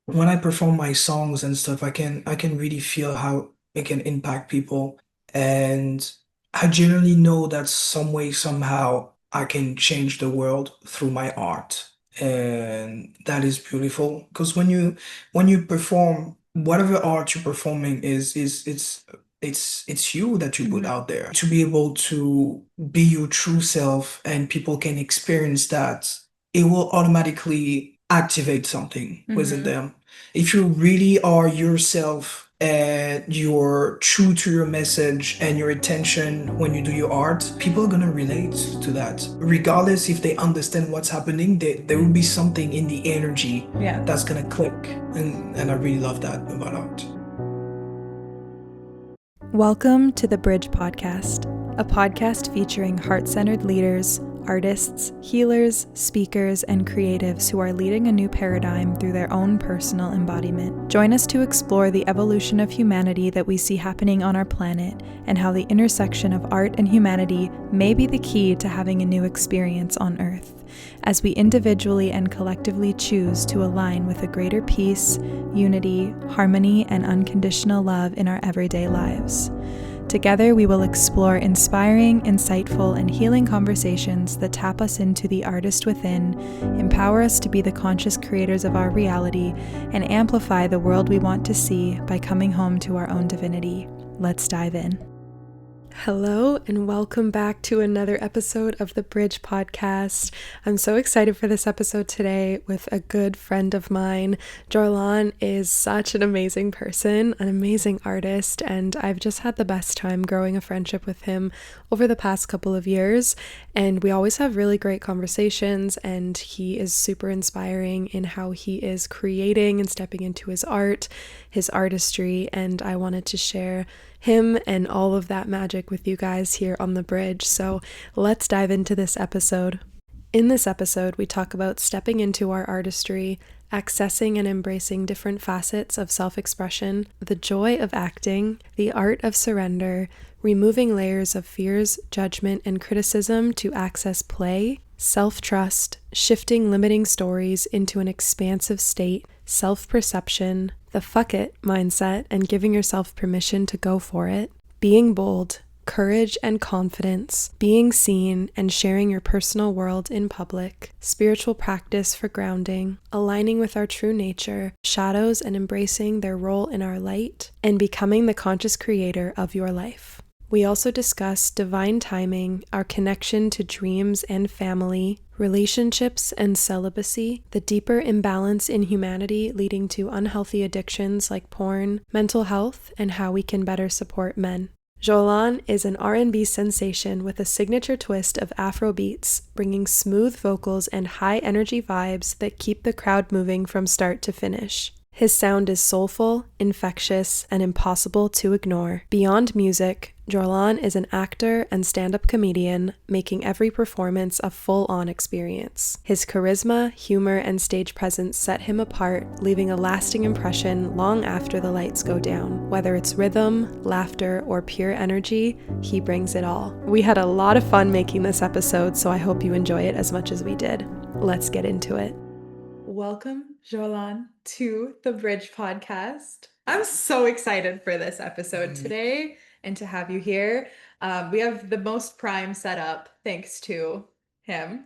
when I perform my songs and stuff, I can really feel how it can impact people. And I generally know that some way, somehow I can change the world through my art. And that is beautiful. Because when you perform, whatever art you're performing is it's you that you put Mhm. out there. To be able to be your true self and people can experience that, it will automatically activate something within Mhm. them. If you really are yourself and you're true to your message and your intention when you do your art, people are gonna relate to that. Regardless if they understand what's happening, there will be something in the energy Yeah. that's gonna click. And I really love that about art. Welcome to the Bridge Podcast, a podcast featuring heart centered leaders, artists, healers, speakers, and creatives who are leading a new paradigm through their own personal embodiment. Join us to explore the evolution of humanity that we see happening on our planet and how the intersection of art and humanity may be the key to having a new experience on Earth, as we individually and collectively choose to align with a greater peace, unity, harmony, and unconditional love in our everyday lives. Together, we will explore inspiring, insightful, and healing conversations that tap us into the artist within, empower us to be the conscious creators of our reality, and amplify the world we want to see by coming home to our own divinity. Let's dive in. Hello, and welcome back to another episode of the Bridge Podcast. I'm so excited for this episode today with a good friend of mine. Jorlhan is such an amazing person, an amazing artist, and I've just had the best time growing a friendship with him over the past couple of years. And we always have really great conversations, and he is super inspiring in how he is creating and stepping into his art, his artistry, and I wanted to share him and all of that magic with you guys here on the bridge. So let's dive into this episode. In this episode, we talk about stepping into our artistry, accessing and embracing different facets of self-expression, the joy of acting, the art of surrender, removing layers of fears, judgment, and criticism to access play, self-trust, shifting limiting stories into an expansive state, self-perception, the fuck it mindset and giving yourself permission to go for it, being bold, courage and confidence, being seen and sharing your personal world in public, spiritual practice for grounding, aligning with our true nature, shadows and embracing their role in our light, and becoming the conscious creator of your life. We also discuss divine timing, our connection to dreams and family, relationships and celibacy, the deeper imbalance in humanity leading to unhealthy addictions like porn, mental health, and how we can better support men. Jorlhan is an R&B sensation with a signature twist of Afrobeats, bringing smooth vocals and high-energy vibes that keep the crowd moving from start to finish. His sound is soulful, infectious, and impossible to ignore. Beyond music, Jorlhan is an actor and stand-up comedian, making every performance a full-on experience. His charisma, humor, and stage presence set him apart, leaving a lasting impression long after the lights go down. Whether it's rhythm, laughter, or pure energy, he brings it all. We had a lot of fun making this episode, so I hope you enjoy it as much as we did. Let's get into it. Welcome, Jorlhan, to the Bridge Podcast. I'm so excited for this episode today and to have you here. We have the most prime setup thanks to him.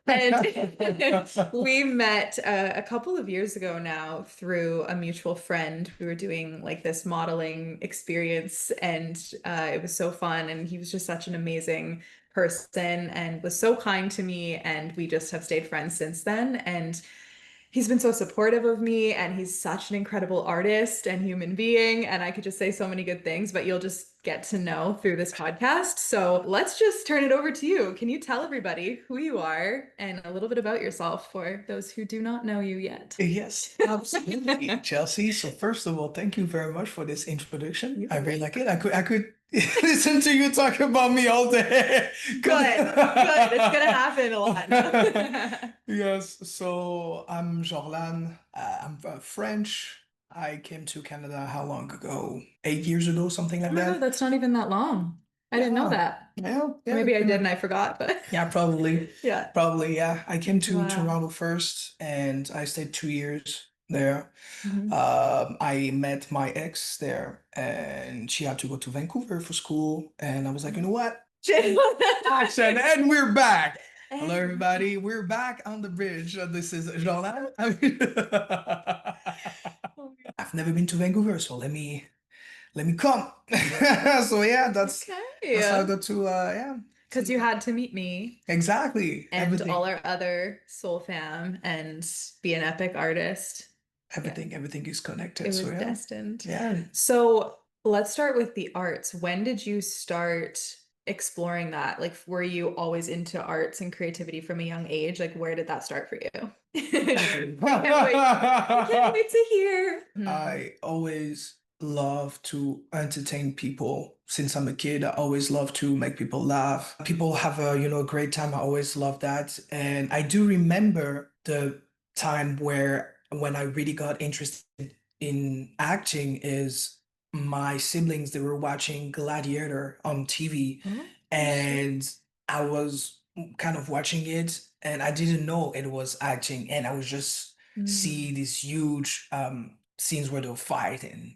And we met a couple of years ago now through a mutual friend. We were doing like this modeling experience, and it was so fun. And he was just such an amazing person and was so kind to me. And we just have stayed friends since then. And he's been so supportive of me, and he's such an incredible artist and human being, and I could just say so many good things, but you'll just get to know through this podcast. So let's just turn it over to you. Can you tell everybody who you are and a little bit about yourself for those who do not know you yet? Yes, absolutely, Chelsea. So first of all, thank you very much for this introduction. I really like it. I could listen to you talk about me all day. Good, good. It's gonna happen a lot. Yes, so I'm Jorlan. I'm French. I came to Canada how long ago? 8 years ago, something Oh like my God, that. that's not even that long. I didn't know Yeah, that. yeah, Or yeah. maybe I did and I forgot, but Yeah, probably. yeah. Probably, yeah. I came to Wow. Toronto first and I stayed 2 years. there. Mhm. I met my ex there, and she had to go to Vancouver for school. And I was like, you know what? Action, and we're back. Hello, everybody. We're back on the bridge. This is Jorlhan. I've never been to Vancouver, so let me come. So yeah, that's how Okay. the two yeah. Because you had to meet me Exactly. and Everything. all our other soul fam and be an epic artist. Yeah, Everything is it connected. So was yeah. destined. Yeah. So let's start with the arts. When did you start exploring that? Like, were you always into arts and creativity from a young age? Like, where did that start for you? Can't wait to hear. I always love to entertain people. Since I'm a kid, I always love to make people laugh. People have a great time. I always love that. And I do remember the time where when I really got interested in acting is my siblings, they were watching Gladiator on TV, Oh, and I was kind of watching it and I didn't know it was acting, and I was just see mm. these huge scenes where they'll fight and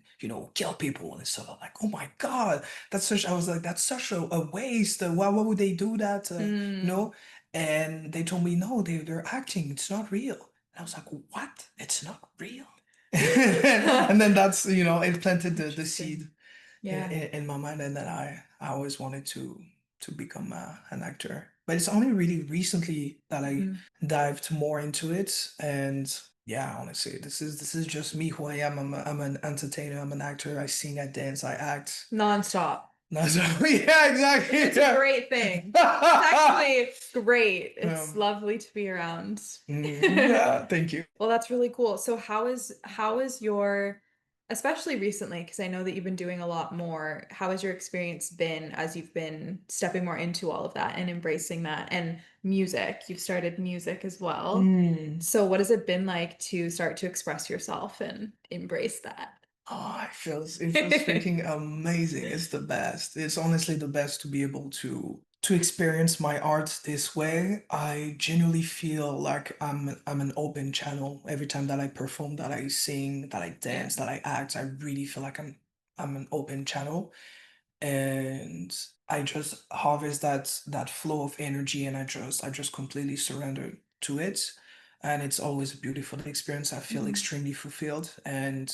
kill people and stuff. I'm like, oh my God, I was like, that's such a waste. Why would they do that? You Mm. know? And they told me, no, they're acting. It's not real. And I was like, what? It's not real. And then that's, it planted the seed Interesting. Yeah. in my mind, and then I always wanted to become an actor. But it's only really recently that I Mhm. dived more into it, and yeah, honestly, this is just me who I am. I'm an entertainer. I'm an actor. I sing, I dance, I act. Nonstop. No, so, yeah, exactly. It's a Yeah. great thing. It's actually great. It's Um, lovely to be around. yeah, thank you. Well, that's really cool. So how is your, especially recently, because I know that you've been doing a lot more, how has your experience been as you've been stepping more into all of that and embracing that and music? You've started music as well. Mm. So what has it been like to start to express yourself and embrace that? Oh, it feels freaking amazing. It's the best. It's honestly the best to be able to experience my art this way. I genuinely feel like I'm an open channel. Every time that I perform, that I sing, that I Yeah. dance, that I act, I really feel like I'm an open channel, and I just harvest that flow of energy, and I just completely surrender to it, and it's always a beautiful experience. I feel Mhm. extremely fulfilled, and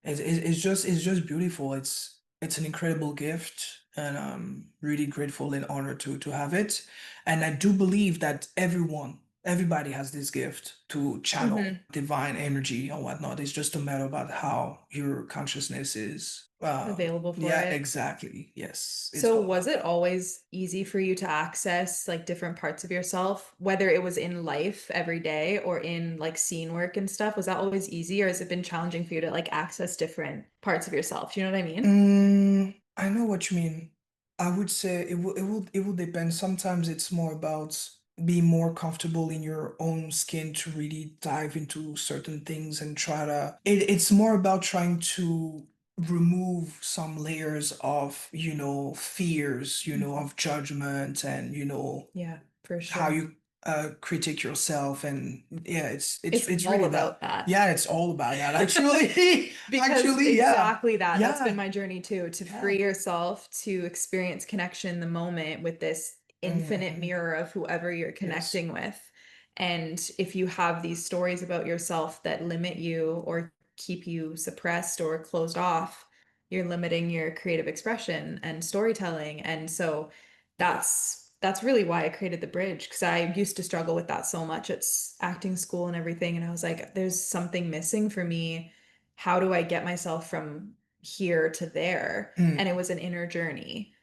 it's just beautiful. It's an incredible gift, and I'm really grateful and honored to have it. And I do believe that everybody has this gift to channel Mhm. divine energy and whatnot. It's just a matter about how your consciousness is. Available for Yeah, it. exactly. Yes, it's So all was about it that. always easy for you to access like different parts of yourself, whether it was in life every day or in like scene work and stuff? Was that always easy, or has it been challenging for you to like access different parts of yourself? Do you know what I mean? I know what you mean. I would say it will depend. Sometimes it's more about being more comfortable in your own skin to really dive into certain things and try to it's more about trying to remove some layers of, fears, Mhm. of judgment, and Yeah, for how sure. you critique yourself. And yeah, it's It's it's all really that. about that. Yeah, it's all about that actually. Because Actually, yeah. exactly that. That's been Yeah. my journey too, to Yeah. free yourself to experience connection in the moment with this infinite Hmm. mirror of whoever you're Yes. connecting with. And if you have these stories about yourself that limit you or keep you suppressed or closed off, you're limiting your creative expression and storytelling. And so that's really why I created the bridge, because I used to struggle with that so much at acting school and everything. And I was like, there's something missing for me. How do I get myself from here to there? And Mm. it was an inner journey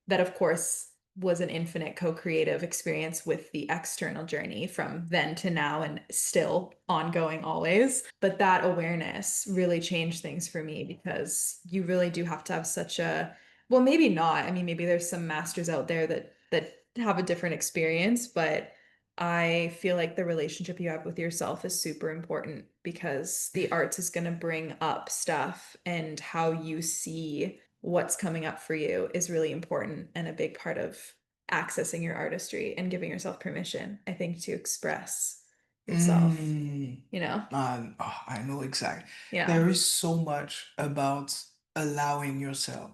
that, of course, was an infinite co-creative experience with the external journey from then to now and still ongoing always. But that awareness really changed things for me, because you really do have to have such a, well, maybe not. I mean, maybe there's some masters out there that have a different experience, but I feel like the relationship you have with yourself is super important, because the arts is going to bring up stuff, and how you see what's coming up for you is really important and a big part of accessing your artistry and giving yourself permission, I think, to express. yourself, Mm. you know? I know exactly. Yeah. There is so much about allowing yourself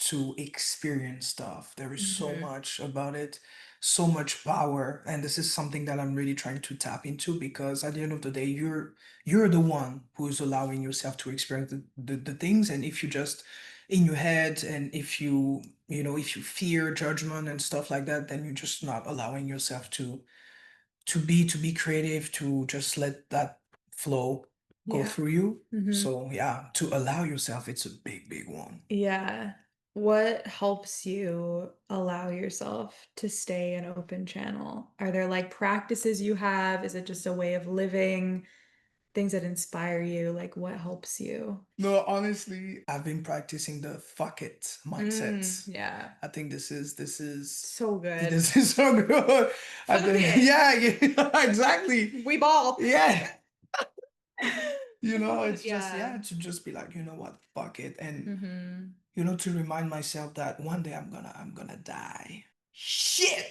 to experience stuff. There is so Mhm. much about it, so much power. And this is something that I'm really trying to tap into because at the end of the day, you're the one who is allowing yourself to experience the things. And if you just in your head and if if you fear judgment and stuff like that, then you're just not allowing yourself to be creative, to just let that flow go Yeah. through you. Mhm. So yeah, to allow yourself, it's a big, big one. Yeah. What helps you allow yourself to stay an open channel? Are there like practices you have? Is it just a way of living? Things that inspire you? Like what helps you? No, honestly, I've been practicing the fuck it mindset. Yeah. I think this is So good. this is so good. I Fuck think it. yeah, exactly. We ball. Yeah. It's just Yeah. to just be like, you know what, fuck it. And Mm-hmm. to remind myself that one day I'm gonna die. Shit.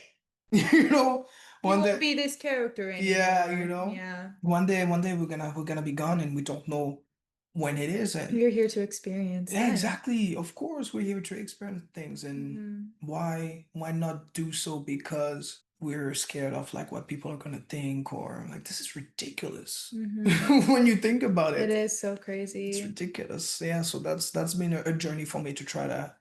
You One won't day, be this character yeah, anymore. Yeah. one day we're gonna be gone and we don't know when it is. And You're here to experience yeah, life. exactly. Of course, we're here to experience things, and Mhm. why not do so because we're scared of like what people are gonna think, or like this is ridiculous Mhm. when you think about It it. is so It's crazy. ridiculous. Yeah, so that's been a journey for me to try to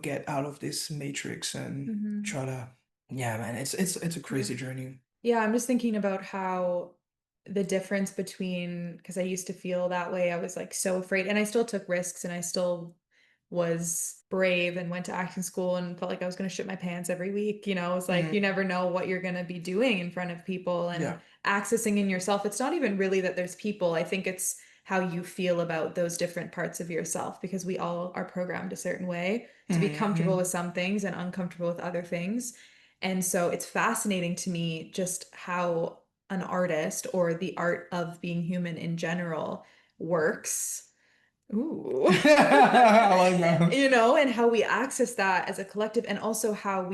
get out of this matrix and Mhm. try to, yeah, man, it's a Yeah. crazy journey. Yeah, I'm just thinking about how the difference between, because I used to feel that way. I was like so afraid, and I still took risks, and I still was brave and went to acting school and felt like I was going to shit my pants every week. It's like you Mm, never know what you're going to be doing in front of people and yeah. accessing in yourself. It's not even really that there's people. I think it's how you feel about those different parts of yourself because we all are programmed a certain way to be comfortable Hmm. with some things and uncomfortable with other things. And so it's fascinating to me just how an artist or the art of being human in general works. Ooh. I like that. And how we access that as a collective, and also how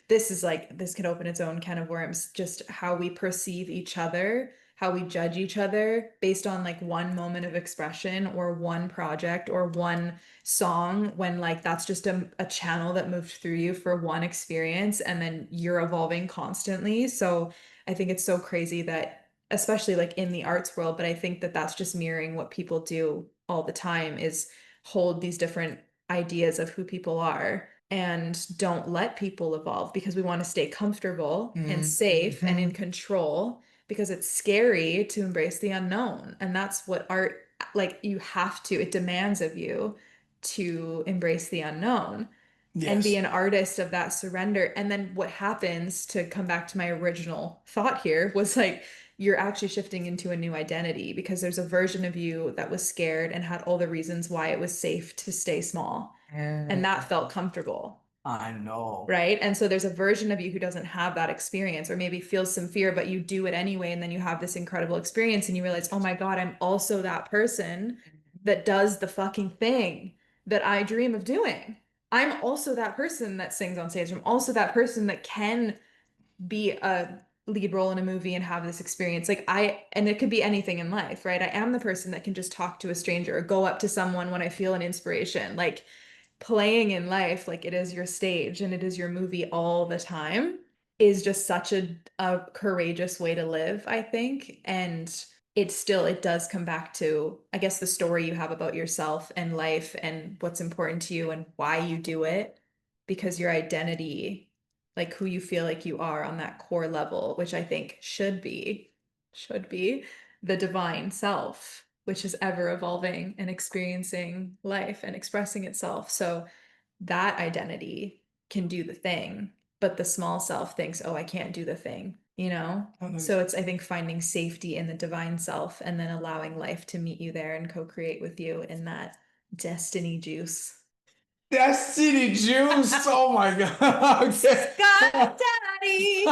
this could open its own can of worms, just how we perceive each other, how we judge each other based on like one moment of expression or one project or one song, when like that's just a channel that moved through you for one experience, and then you're evolving constantly. So I think it's so crazy that, especially like in the arts world, but I think that that's just mirroring what people do all the time, is hold these different ideas of who people are and don't let people evolve because we want to stay comfortable and safe and in Hmm. control because it's scary to embrace the unknown. And that's what art, like, you have to, it demands of you to embrace the unknown and be an Yes. artist of that surrender. And then what happens, to come back to my original thought here, was like you're actually shifting into a new identity because there's a version of you that was scared and had all the reasons why it was safe to stay small. And that Mm, felt comfortable. I know. Right. And so there's a version of you who doesn't have that experience or maybe feels some fear, but you do it anyway. And then you have this incredible experience and you realize, oh my God, I'm also that person that does the fucking thing that I dream of doing. I'm also that person that sings on stage. I'm also that person that can be a lead role in a movie and have this experience. And it could be anything in life, right? I am the person that can just talk to a stranger or go up to someone when I feel an inspiration. Like, playing in life like it is your stage and it is your movie all the time is just such a courageous way to live, I think. And it does come back to, I guess, the story you have about yourself and life and what's important to you and why you do it, because your identity, like who you feel like you are on that core level, which I think should be the divine self, which is ever evolving and experiencing life and expressing itself. So that identity can do the thing, but the small self thinks, oh, I can't do the thing, you know? I know. So it's, I think, finding safety in the divine self and then allowing life to meet you there and co-create with you in that destiny juice. Destiny juice. Oh my God. Scott Okay. Daddy!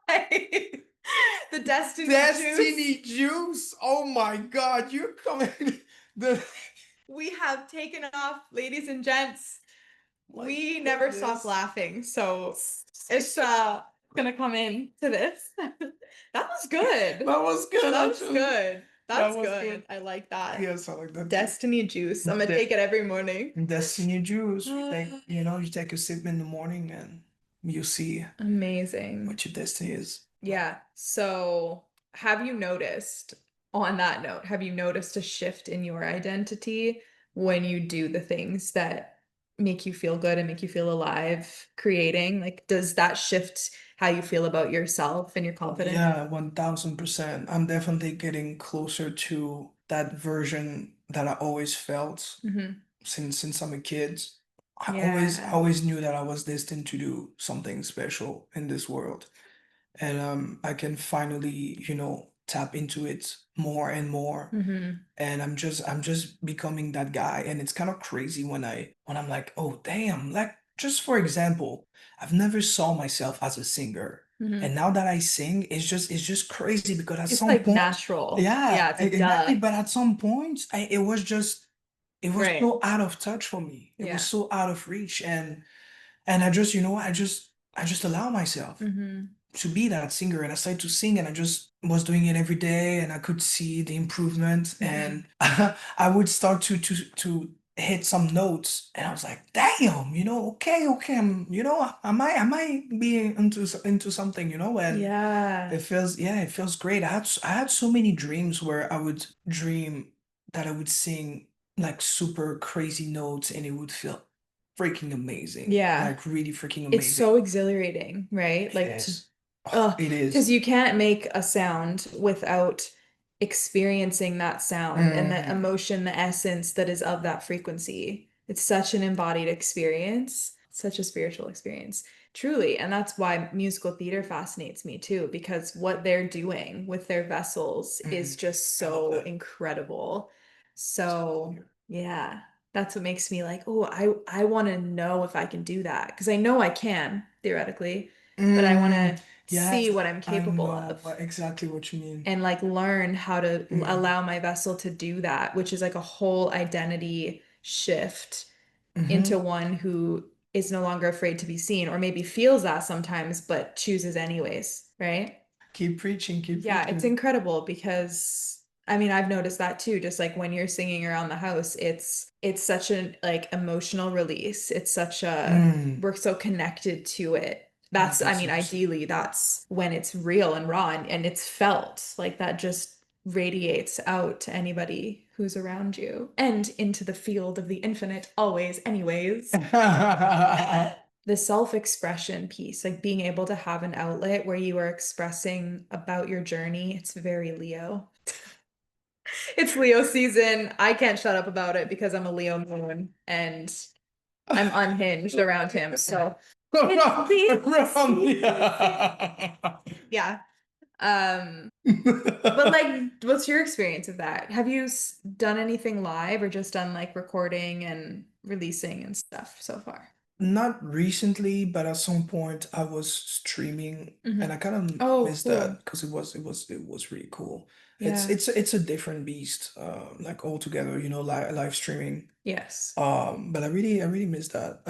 Right. The destiny juice. Destiny juice. Oh my God. You're coming. The We have taken off, ladies and gents. my We never stop goodness. laughing. So it's gonna come in to this. That was good. That was good, That was actually. good. That That's was good. good. I like that. Yes, I like that too. Destiny juice. I'm gonna take it every morning. Destiny juice. You take a sip in the morning and you see Amazing. what your destiny is. Yeah. So, have you noticed, on that note, have you noticed a shift in your identity when you do the things that make you feel good and make you feel alive creating? Like, does that shift how you feel about yourself and your confidence? Yeah, 1000%. I'm definitely getting closer to that version that I always felt Mm-hmm. since I'm a kid. I Yeah. always knew that I was destined to do something special in this world. And I can finally, tap into it more and more. Mm-hmm. And I'm just becoming that guy. And it's kind of crazy when I'm like, oh damn, like just for example, I've never saw myself as a singer. Mm-hmm. And now that I sing, it's just crazy because at It's some like point, natural. yeah, Yeah, it's like exactly. duh. But at some point, it was Right. so out of touch for me. It was Yeah. so out of reach. And I just, I just allow myself Mm-hmm. to be that singer, and I started to sing, and I just was doing it every day, and I could see the improvement, and I would start to hit some notes, and I was like, damn, okay, okay, I might be into something, and Yeah. it feels great. I had so many dreams where I would dream that I would sing like super crazy notes, and it would feel freaking amazing, Yeah. like really freaking It's amazing. so exhilarating, right? It Like to is. Oh, it because is. you can't make a sound without experiencing that sound and the Mm, emotion, the essence that is of that frequency. It's such an embodied experience, such a spiritual experience, truly. And that's why musical theater fascinates me too, because what they're doing with their vessels is mm. just I love so that. incredible. So, So, yeah, that's what makes me like, oh, I want to know if I can do that because I know I can theoretically, but I want mm, to see yes, what I'm I capable know of exactly what you mean. and like learn how to Mm, allow my vessel to do that, which is like a whole identity shift into hmm. one who is no longer afraid to be seen or maybe feels that sometimes but chooses anyways, right? Keep preaching, keep Yeah, it's preaching. incredible because I mean, I've noticed that too, just like when you're singing around the house, it's such an like emotional release. It's such a Mm, we're so connected to it. That's, I mean, 1,000%. ideally that's when it's real and raw and it's felt like that just radiates out to anybody who's around you and into the field of the infinite always, anyways. The self-expression piece, like being able to have an outlet where you are expressing about your journey, it's very Leo. It's Leo season. I can't shut up about it because I'm a Leo moon and I'm unhinged around him. So it's From yeah. But like, what's your experience of that? Have you done anything live or just done like recording and releasing and stuff so far? Not recently, but at some point I was streaming, and Hmm. I kind of Oh, missed cool. that because it was really cool. It's Yeah. it's it's a different beast, like altogether, live streaming. Yes. But I really miss that.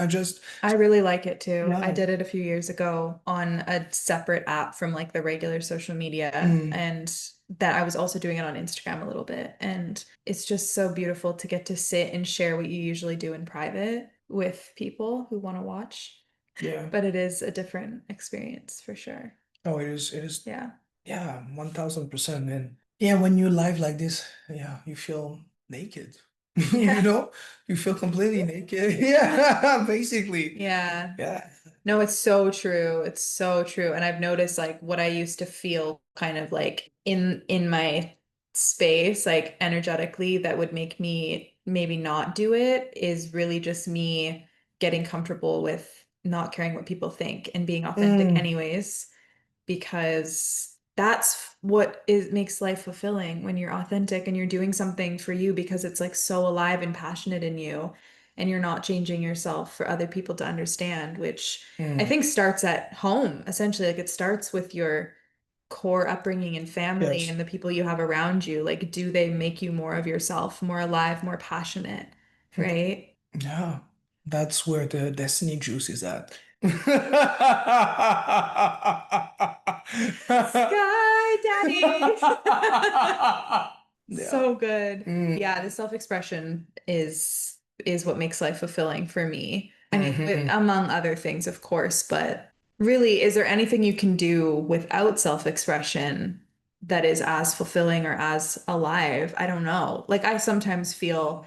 I really like it too. I Yeah. did it a few years ago on a separate app from like the regular social media, Mm, and that I was also doing it on Instagram a little bit. And it's just so beautiful to get to sit and share what you usually do in private with people who want to watch. yeah. But it is a different experience for sure. Oh, it is. Yeah. Yeah, 1,000%, man. Yeah, when you live like this, yeah, you feel naked. You Yeah. know, you feel completely naked. Yeah, basically. Yeah. Yeah. No, it's so true. It's so true. And I've noticed like what I used to feel kind of like in my space, like energetically, that would make me maybe not do it is really just me getting comfortable with not caring what people think and being authentic Mm, anyways, because that's what is makes life fulfilling when you're authentic and you're doing something for you because it's like so alive and passionate in you and you're not changing yourself for other people to understand, which I mm. think starts at home essentially. Like it starts with your core upbringing and family and Yes. the people you have around you. Like, do they make you more of yourself, more alive, more passionate, right? Yeah. That's where the destiny juice is at. Sky Daddy. Yeah. So good. Mm. Yeah, the self-expression is what makes life fulfilling for me. I mean, Mhm. among other things, of course, but really, is there anything you can do without self-expression that is as fulfilling or as alive? I don't know. Like I sometimes feel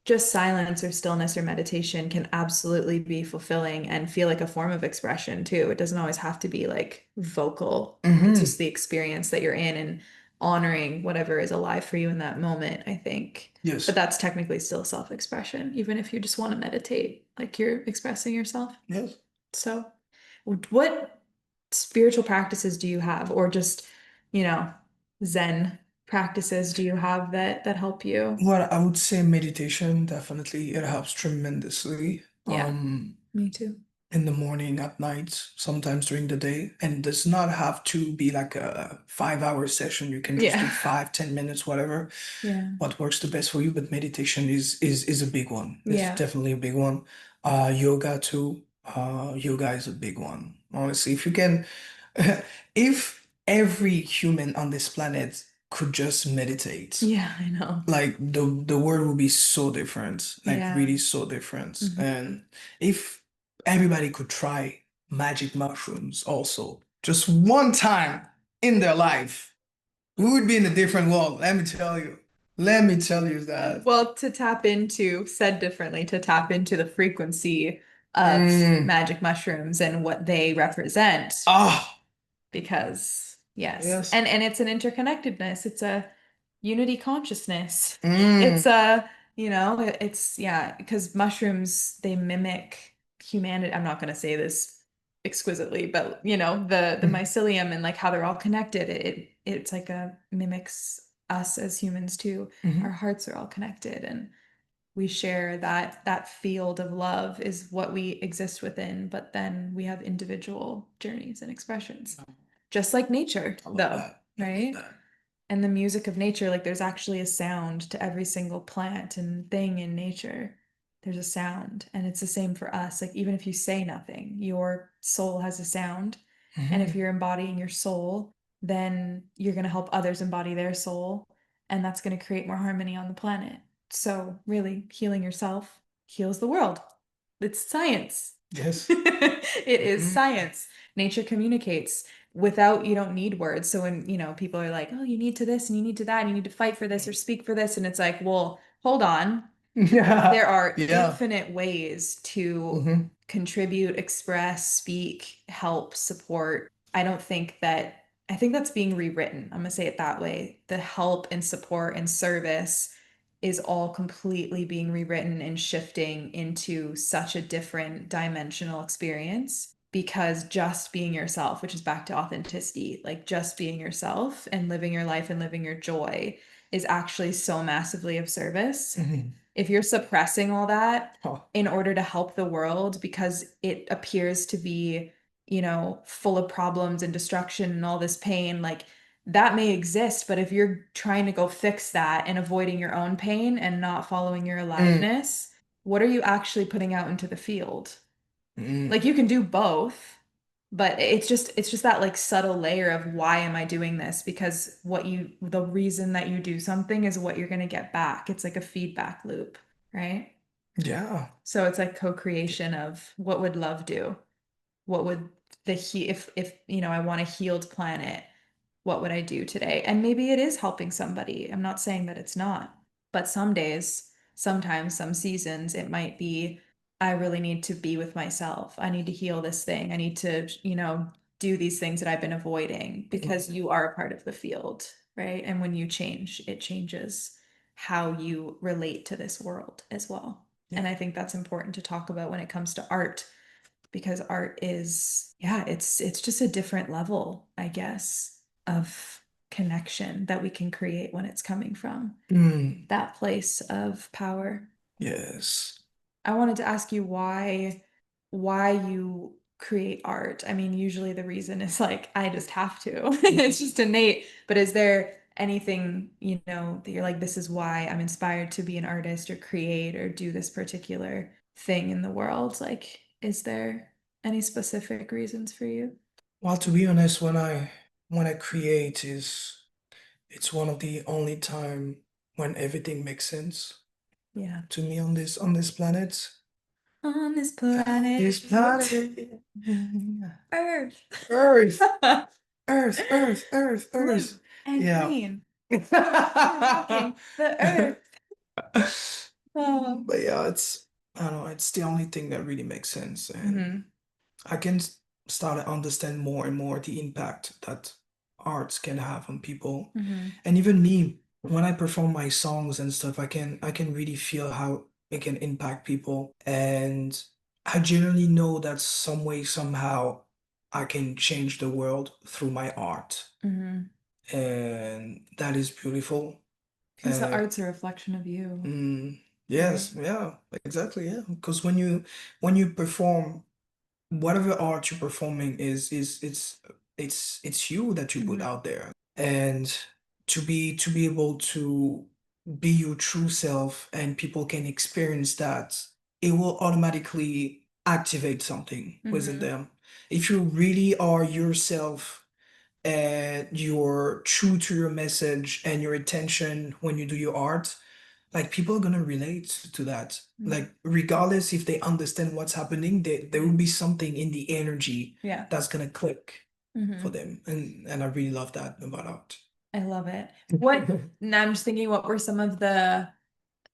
just silence or stillness or meditation can absolutely be fulfilling and feel like a form of expression too. It doesn't always have to be like vocal. It's just Mhm. the experience that you're in and honoring whatever is alive for you in that moment, I think. But Yes. that's technically still self-expression, even if you just want to meditate, like you're expressing yourself. Yes. So, what spiritual practices do you have, or just, you know, Zen practices do you have that help you? Well, I would say meditation definitely it helps tremendously. Yeah, me too. In the morning, at night, sometimes during the day, and it does not have to be like a 5 hour session. You can just do Yeah. 5, 10 minutes, whatever. Yeah. What works the best for you, but meditation is a big one. It's Yeah. definitely a big one. Yoga too. Yoga is a big one. Honestly, if you can, if every human on this planet could just meditate, Yeah, I know. like the world would be so different, like Yeah. really so different. Mhm. And if everybody could try magic mushrooms also, just one time in their life, we would be in a different world. Let me tell you. Let me tell you that. Well, to tap into, said differently, to tap into the frequency of Mm. magic mushrooms and what they represent, Ah, because yes, yes. and it's an interconnectedness. It's a unity consciousness. It's Mm. a, it's yeah, because mushrooms they mimic humanity. I'm not going to say this exquisitely, but the Mm. mycelium and like how they're all connected. It's like a mimics us as humans too. Our Mhm. hearts are all connected and we share that field of love is what we exist within, but then we have individual journeys and expressions. Just like nature, I love though, that. I love right? that. And the music of nature, like there's actually a sound to every single plant and thing in nature. There's a sound, and it's the same for us. Like even if you say nothing, your soul has a sound. And if Mhm. you're embodying your soul, then you're going to help others embody their soul, and that's going to create more harmony on the planet. So, really, healing yourself heals the world. It's science. Yes. It is Mhm. science. Nature communicates without, you don't need words. So when, people are like, oh, you need to this and you need to that and you need to fight for this or speak for this. And it's like, well, hold on. Yeah. There are Yeah. infinite ways to Hmm. contribute, express, speak, help, support. I think that's being rewritten. I'm gonna say it that way. The help and support and service is all completely being rewritten and shifting into such a different dimensional experience because just being yourself, which is back to authenticity, like just being yourself and living your life and living your joy is actually so massively of service. Hmm. If you're suppressing all that Oh. in order to help the world because it appears to be, full of problems and destruction and all this pain, like that may exist, but if you're trying to go fix that and avoiding your own pain and not following your Mm. aliveness, what are you actually putting out into the field? Like Mm. you can do both, but it's just that like subtle layer of why am I doing this? Because the reason that you do something is what you're going to get back. It's like a feedback loop, right? Yeah. So it's like co-creation of what would love do? What would if I want a healed planet, what would I do today? And maybe it is helping somebody. I'm not saying that it's not, but some days, sometimes, some seasons, it might be, I really need to be with myself. I need to heal this thing. I need to, do these things that I've been avoiding because you are a part of the field, right? And when you change, it changes how you relate to this world as well. Yeah. And I think that's important to talk about when it comes to art because art is, yeah, it's just a different level, I guess, of connection that we can create when it's coming from Mm. that place of power. Yes. I wanted to ask you why you create art. I mean, usually the reason is like I just have to. It's just innate. But is there anything, that you're like, this is why I'm inspired to be an artist or create or do this particular thing in the world? Like, is there Any specific reasons for you? Well, to be honest, when I create it's one of the only time when everything makes sense Yeah. to me on this planet. On this planet. This planet. Earth. Earth. Earth, Earth, Earth, Blue Earth. and Yeah. green. We're walking the earth. Oh. But yeah, I don't know, it's the only thing that really makes sense. And Mhm. I can start to understand more and more the impact that arts can have on people. Mhm. And even me, when I perform my songs and stuff, I can really feel how it can impact people. And I generally know that some way, somehow, I can change the world through my art. Mhm. And that is beautiful. Because the art's a reflection of you, Yes, right? yeah, exactly, yeah. Because when you perform, whatever art you're performing is it's you that you put Mhm. out there. And to be able to be your true self and people can experience that, it will automatically activate something within Mhm. them. If you really are yourself and you're true to your message and your intention when you do your art, like people are gonna relate to that. Mhm. Like regardless if they understand what's happening, there will be something in the energy Yeah. that's gonna click for Mhm. them. And I really love that about art. I love it. What, now I'm just thinking, what were some of the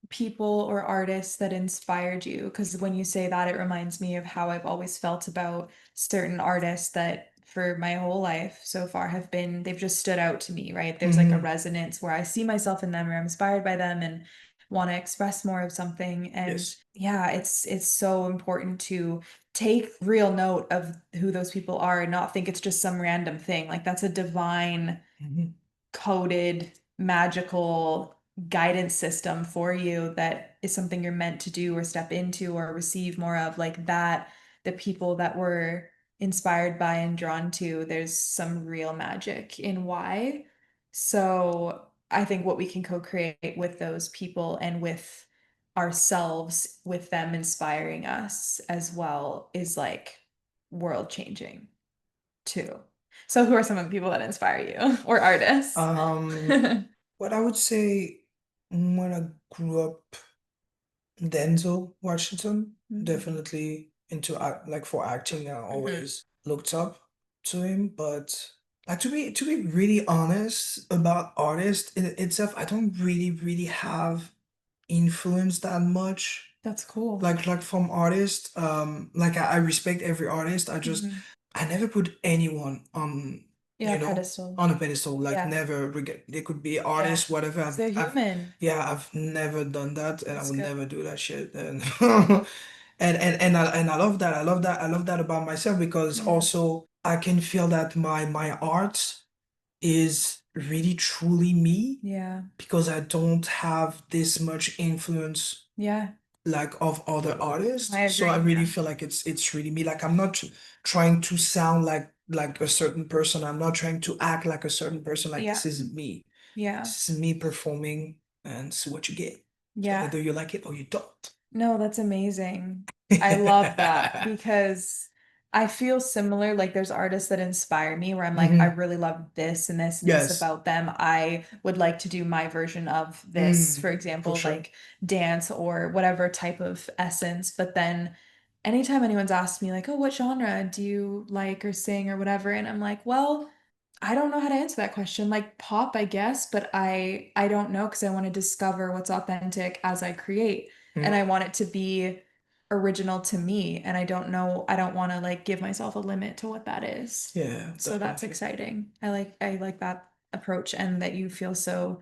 people or artists that inspired you? Because when you say that, it reminds me of how I've always felt about certain artists that for my whole life so far have been, they've just stood out to me, right? There's like a Mhm. resonance where I see myself in them or I'm inspired by them and want to express more of something. And Yes. yeah, it's so important to take real note of who those people are and not think it's just some random thing. Like that's a divine Mhm. coded magical guidance system for you that is something you're meant to do or step into or receive more of, like that. The people that we're inspired by and drawn to, there's some real magic in why. So I think what we can co-create with those people and with ourselves, with them inspiring us as well, is like world changing too. So who are some of the people that inspire you or artists? What I would say, when I grew up, Denzel Washington, Mhm. definitely into act, like for acting, I Mhm. always looked up to him. But like to be really honest about artists in itself, I don't really have influence that much. That's cool. Like from artists, like I respect every artist. Mhm. I never put anyone on, Yeah, pedestal. on a pedestal. Like Yeah. never. They could be Yeah. artists, whatever. 'Cause they're human. Yeah, I've never done that, and I That's would good. never do that shit. And and I love that. I love that about myself because Yeah. also I can feel that my art is really truly me Yeah. because I don't have this much influence Yeah. like of other artists. I So I agree. really Yeah. feel like it's really me. Like I'm not trying to sound like a certain person. I'm not trying to act like a certain person. Like Yeah. this is me. Yeah. This is me performing and see what you get. So Yeah. either you like it or you don't. No, that's amazing. I love that because I feel similar. Like there's artists that inspire me where I'm like, I Hmm. really love this and this Yes. about them. I would like to do my version of this, for For example, sure. like dance or whatever type of essence. But then anytime anyone's asked me like, oh, what genre do you like or sing or whatever? And I'm like, well, I don't know how to answer that question. Like pop, I guess, but I don't know because I want to discover what's authentic as I create and Mm. I want it to be original to me and I don't know, I don't want to like give myself a limit to what that is. Yeah, So that's definitely. exciting. I like that approach and that you feel so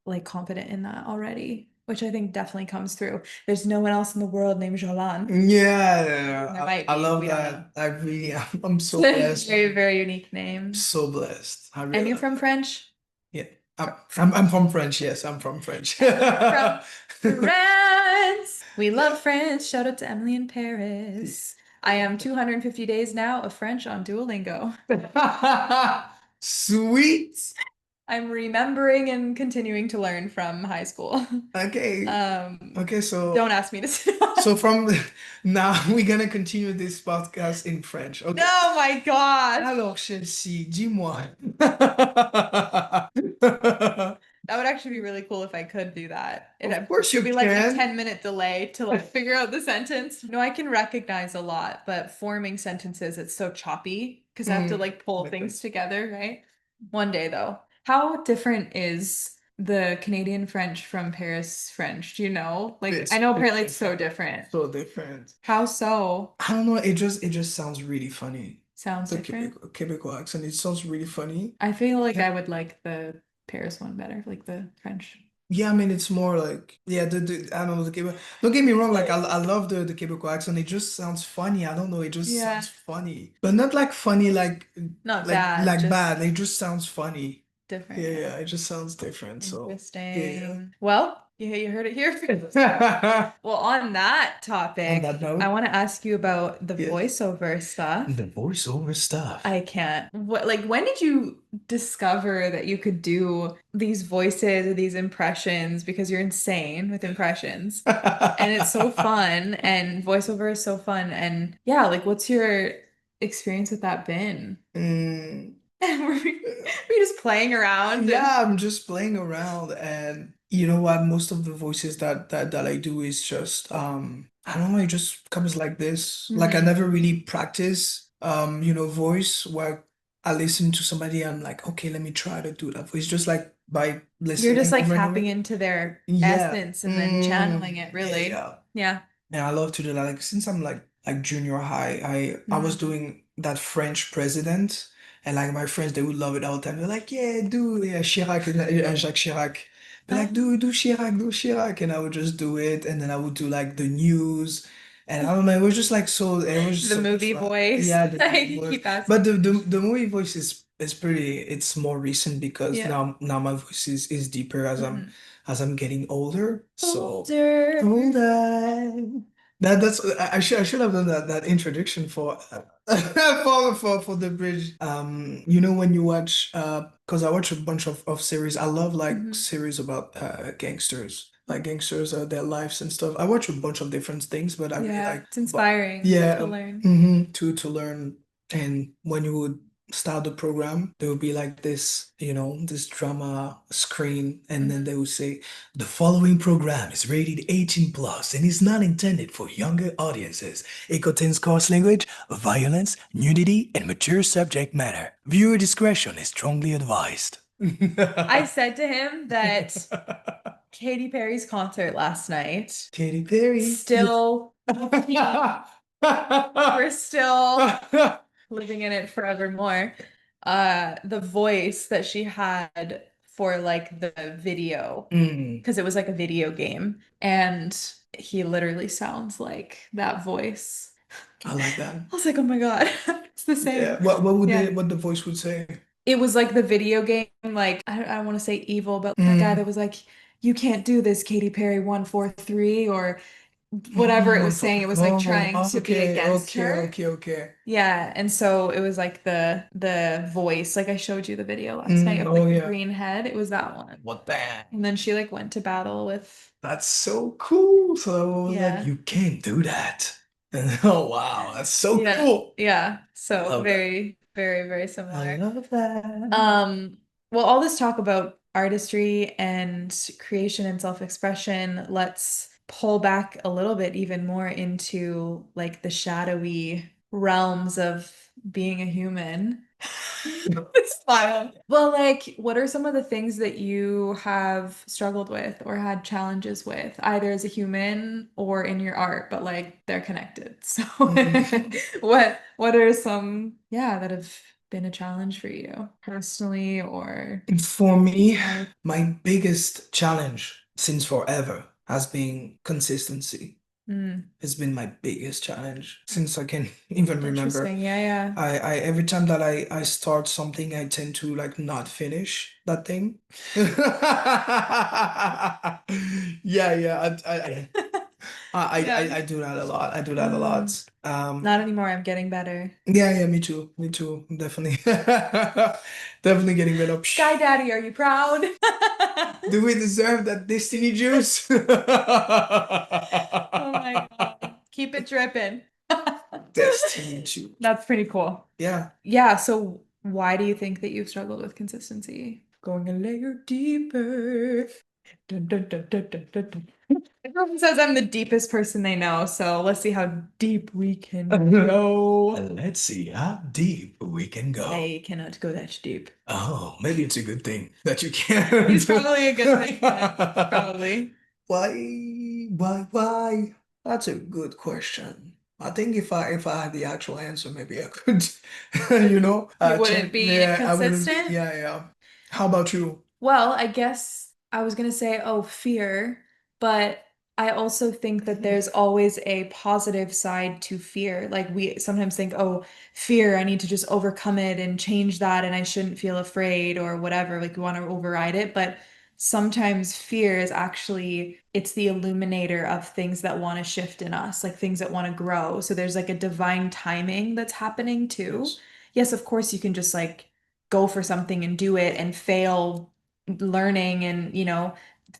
like confident in that already, which I think definitely comes through. There's no one else in the world named Jorlhan. Yeah, There might I be, love we don't know. that. I really I'm so blessed. Very, very unique I'm name. so blessed. I And really you're love from that. French? Yeah. I'm from French. Yes, I'm from French. And I'm from France. We love French. Shout out to Emily in Paris. I am 250 days now of French on Duolingo. Sweet. I'm remembering and continuing to learn from high school. Okay. Okay, Don't ask me to sit down. so from now we're gonna continue this podcast in French. Okay. Oh my gosh. Alors, Chelsea, dis-moi. That would actually be really cool if I could do that. Of course you It'd be like a can. 10-minute delay to like figure out the sentence. No, I can recognize a lot, but forming sentences, it's so choppy because I have to like pull Like things together, right? One day though. How different is the Canadian French from Paris French? Do you know? Like, It's I know apparently it's so different. so different. How so? I don't know, it just sounds really funny. Sounds The different. Quebecois accent, it sounds really funny. I feel like Yeah. I would like the Paris one better, like the French. Yeah, I mean it's more like I don't know the Quebec. Don't get me wrong, like I love the Quebecois accent. It just sounds funny. I don't know, it just Yeah. sounds funny, but not like funny Not bad, like just bad. It just sounds funny. different. Yeah, Yeah. yeah, it just sounds different. So Interesting. Well, you heard it here first. yeah. Well, on that On topic, that note, I want to ask you about the yes. voiceover stuff. The voiceover stuff. I can't. Like, when did you discover that you could do these voices or these impressions? Because you're insane with impressions. And it's so fun, and voiceover is so fun. And yeah, like, what's your experience with that been? Mm, Were we just playing around? And yeah, I'm just playing around, and you know what? Most of the voices that I do is just I don't know, it just comes like this. Like I Mhm. never really practice voice where I listen to somebody, I'm like, okay, let me try to do that voice. Just like by You're just listening like over and over. tapping into their Yeah. essence and then channeling it, Yeah, really. yeah. Yeah. And I love to do that. Like since I'm like junior high, I was Mhm. doing that French president, and like my friends, they would love it all the time. They're like, yeah, do yeah, Chirac, Jacques Chirac. Be like, do Chirac, do Chirac, and I would just do it, and then I would do like the news, and I don't know, it was just like so, it was just The so much movie fun. voice. Yeah, the I movie voice. keep asking. But the movie voice is pretty. It's more recent because Yeah. now my voice is deeper Mhm. as I'm getting older. So Older. older. That's I should have done that introduction for for the bridge. When you watch because I watch a bunch of series. I love like Mhm. series about gangsters, like gangsters, their lives and stuff. I watch a bunch of different things, but I really Yeah, like it's inspiring yeah, to learn. to learn. And when you would start the program, there would be like this, this drama screen, and then Mhm. they would say, the following program is rated 18 plus and is not intended for younger audiences. It contains coarse language, violence, nudity, and mature subject matter. Viewer discretion is strongly advised. I said to him that Katy Perry's concert last night, Katy Perry. still, we're still living in it forevermore. The voice that she had for like the video, because it was like a video game, and he literally sounds like that voice. I like that. I was like, oh my God, it's the same. Yeah. What Yeah. what the voice would say? It was like the video game, like I don't want to say evil, but the guy that was like, you can't do this, Katy Perry 143 or whatever it was saying. It was like trying to be against her. Okay. Yeah, and so it was like the voice, like I showed you the video last night of like the green head. It was that one. What that? And then she like went to battle with That's so cool. So I was Yeah. like, you can't do that. And oh wow, that's so yeah, cool. yeah. I So love that. very, very, very I similar. love that. Well, all this talk about artistry and creation and self-expression, let's pull back a little bit even more into like the shadowy realms of being a human. Smile. Well, like, what are some of the things that you have struggled with or had challenges with, either as a human or in your art, but like they're connected. So what are some, that have been a challenge for you personally or For me, life? my biggest challenge since forever has been consistency. It's been my biggest challenge since I can even remember. Interesting. Yeah. I every time that I start something, I tend to like not finish that thing. Yeah. Yeah. I do that a lot. I do that a lot. Not anymore. I'm getting better. Yeah, me too. Me too. Definitely. Definitely getting rid of. Sky Daddy, are you proud? Do we deserve that destiny juice? Oh my God. Keep it dripping. Destiny juice. That's pretty cool. Yeah. Yeah, so why do you think that you've struggled with consistency? Going a layer deeper. Dun, dun, dun, dun, dun, dun, dun. Everyone says I'm the deepest person they know, so let's see how deep we can go. Let's see how deep we can go. I cannot go that deep. Oh, maybe it's a good thing that you can't. It's probably a good thing. Probably. Why? Why? That's a good question. I think if I had the actual answer, maybe I could, You wouldn't be yeah, I wouldn't. consistent? Yeah. How about you? Well, I guess I was gonna say, oh, fear, but I also think that there's always a positive side to fear. Like we sometimes think, oh, fear, I need to just overcome it and change that, and I shouldn't feel afraid or whatever. Like we want to override it, but sometimes fear is actually it's the illuminator of things that want to shift in us, like things that want to grow. So there's like a divine timing that's happening too. Yes. Yes, of course you can just like go for something and do it and fail learning and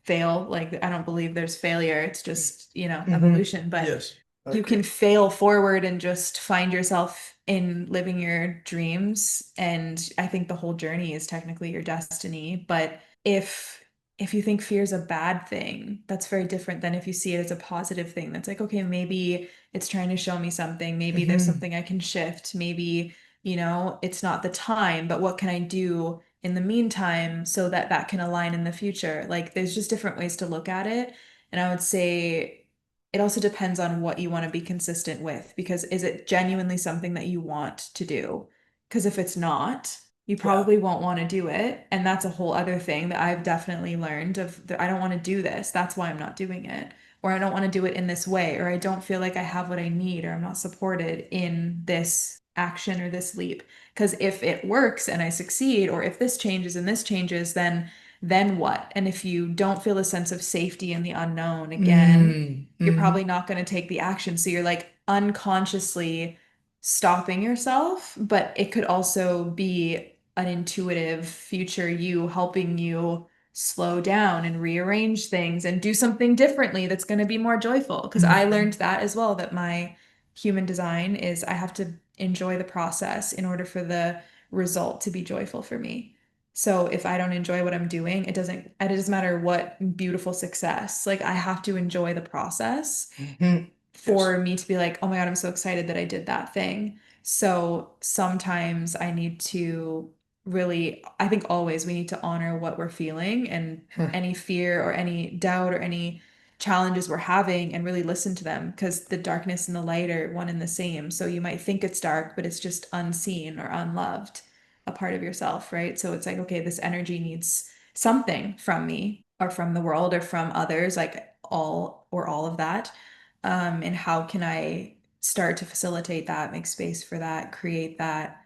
fail. Like I don't believe there's failure, it's just evolution, but Yes. you can fail forward and just find yourself in living your dreams, and I think the whole journey is technically your destiny. But if you think fear is a bad thing, that's very different than if you see it as a positive thing. That's like, okay, maybe it's trying to show me something, maybe there's something I can shift, maybe it's not the time, but what can I do in the meantime so that that can align in the future? Like there's just different ways to look at it. And I would say it also depends on what you want to be consistent with, because is it genuinely something that you want to do? Because if it's not, you probably won't want to do it. And that's a whole other thing that I've definitely learned I don't want to do this. That's why I'm not doing it. Or I don't want to do it in this way, or I don't feel like I have what I need, or I'm not supported in this action or this leap. Because if it works and I succeed, or if this changes and this changes, then what? And if you don't feel a sense of safety in the unknown, again, you're probably not going to take the action. So you're like unconsciously stopping yourself, but it could also be an intuitive future you helping you slow down and rearrange things and do something differently that's going to be more joyful. Because I learned that as well, that my human design is I have to enjoy the process in order for the result to be joyful for me. So if I don't enjoy what I'm doing, it doesn't matter what beautiful success. Like I have to enjoy the process for me to be like, oh my God, I'm so excited that I did that thing. So sometimes I need to really, I think always we need to honor what we're feeling and any fear or any doubt or any challenges we're having, and really listen to them, because the darkness and the light are one and the same. So you might think it's dark, but it's just unseen or unloved, a part of yourself, right? So it's like, okay, this energy needs something from me or from the world or from others, like all of that. And how can I start to facilitate that, make space for that, create that?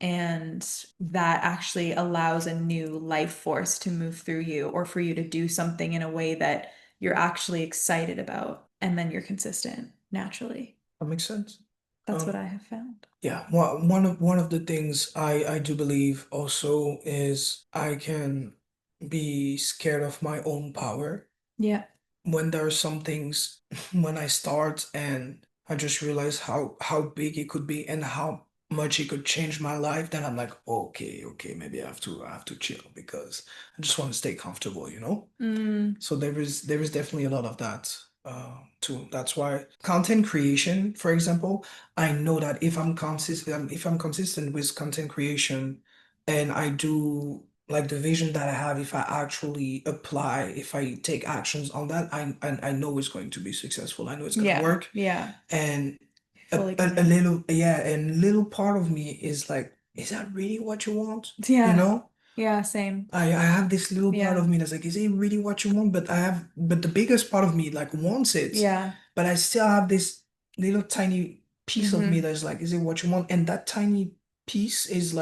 And that actually allows a new life force to move through you, or for you to do something in a way that you're actually excited about. And then you're consistent naturally. That makes sense. That's what I have found. Yeah, one of the things I do believe also is I can be scared of my own power Yeah. when there are some things when I start and I just realize how big it could be and how much it could change my life, then I'm like, okay, maybe I have to chill because I just want to stay comfortable, you know? So there is definitely a lot of that too. That's why content creation, for example, I know that if I'm consistent with content creation and I do like the vision that I have, if I actually apply, if I take actions on that, I know it's going to be successful. I know it's gonna work. Yeah. And Fully a commit. little, yeah, and little part of me is like, is that really what you want? Yeah. You know? Yeah, same. I have this little part Yeah. of me that's like, is it really what you want? But the biggest part of me like wants it. Yeah. But I still have this little tiny piece of me that's like, is it what you want? And that tiny piece is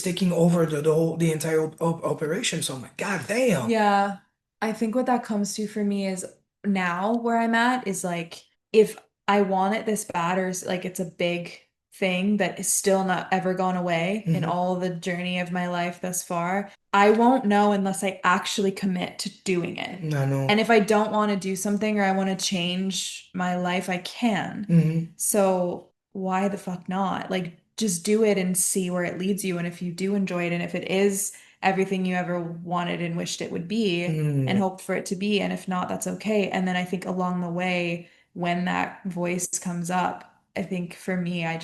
taking over the entire operation. So I'm like, God damn. Yeah. I think what that comes to for me is now where I'm at is like if I want it this bad, or like it's a big thing that is still not ever gone away in all the journey of my life thus far, I won't know unless I actually commit to doing it. I know. And if I don't want to do something or I want to change my life, I can. So why the fuck not? Like, just do it and see where it leads you. And if you do enjoy it, and if it is everything you ever wanted and wished it would be, and hoped for it to be, and if not, that's okay. And then I think along the way, when that voice comes up, I think for me, I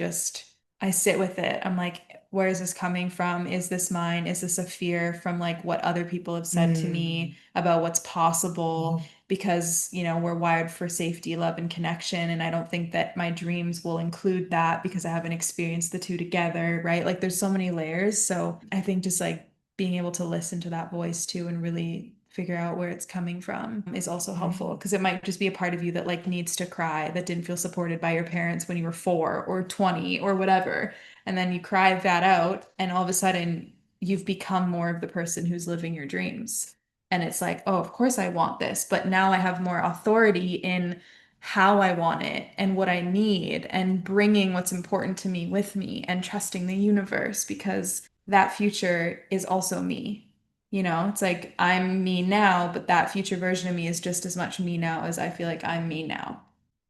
sit with it. I'm like, where is this coming from? Is this mine? Is this a fear from like what other people have said to me about what's possible? Because, you know, we're wired for safety, love, and connection. And I don't think that my dreams will include that because I haven't experienced the two together, right? Like there's so many layers. So I think just like being able to listen to that voice too and really figure out where it's coming from is also helpful, because it might just be a part of you that like needs to cry, that didn't feel supported by your parents when you were 4 or 20 or whatever, and then you cry that out and all of a sudden you've become more of the person who's living your dreams, and it's like, oh, of course I want this, but now I have more authority in how I want it and what I need, and bringing what's important to me with me, and trusting the universe, because that future is also me. You know, it's like I'm me now, but that future version of me is just as much me now as I feel like I'm me now.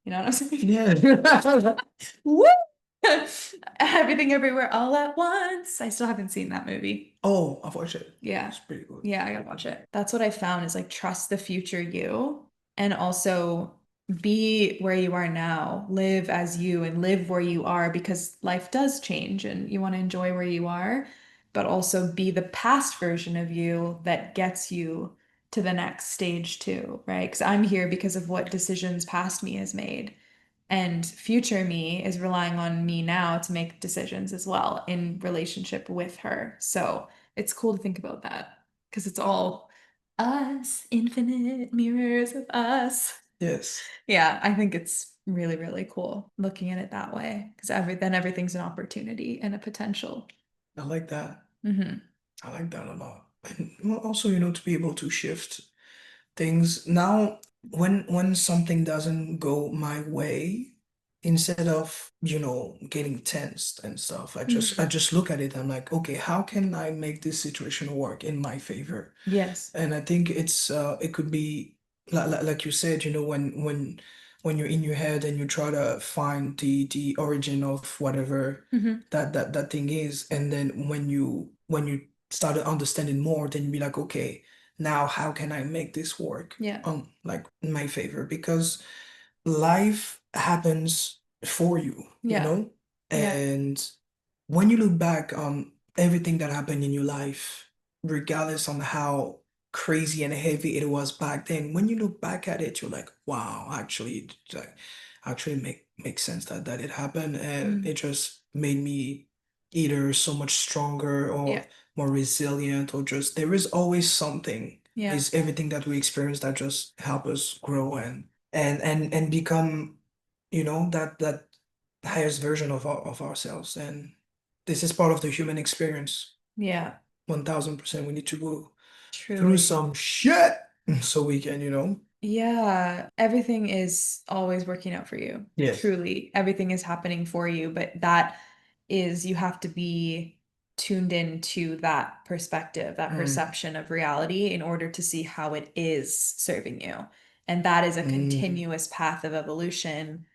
You know what I'm saying? Yeah. Woo! Everything Everywhere All at Once. I still haven't seen that movie. Oh, I've watched it. Yeah. It's pretty good. Yeah, I gotta watch it. That's what I found is like trust the future you, and also be where you are now. Live as you and live where you are, because life does change and you want to enjoy where you are, but also be the past version of you that gets you to the next stage too, right? Because I'm here because of what decisions past me has made. And future me is relying on me now to make decisions as well in relationship with her. So it's cool to think about that, because it's all us, infinite mirrors of us. Yes. Yeah, I think it's really, really cool looking at it that way, because then everything's an opportunity and a potential. I like that. Mm-hmm. I like that a lot. And well, also, to be able to shift things. Now, when something doesn't go my way, instead of, getting tensed and stuff, I just look at it. I'm like, okay, how can I make this situation work in my favor? Yes. And I think it could be like you said, when you're in your head and you try to find the origin of whatever Mm-hmm. that thing is, and then when you started understanding more, then you be like, okay, now how can I make this work Yeah. like in my favor? Because life happens for you, Yeah. Yeah. and when you look back on everything that happened in your life, regardless on how crazy and heavy it was back then, when you look back at it, you're like, wow, actually, actually makes sense that it happened, and Mm. it just made me either so much stronger Yeah. or more resilient, or just there is always something. Yeah. Is everything that we experience that just help us grow and become, that highest version of ourselves. And this is part of the human experience. Yeah. 1000%. We need to go through Truly. some shit so we can. Yeah, everything is always working out for you. Yes. Truly, everything is happening for you, but that is, you have to be tuned into that perspective, that Mm, perception of reality in order to see how it is serving you. And that is a mm, continuous path of evolution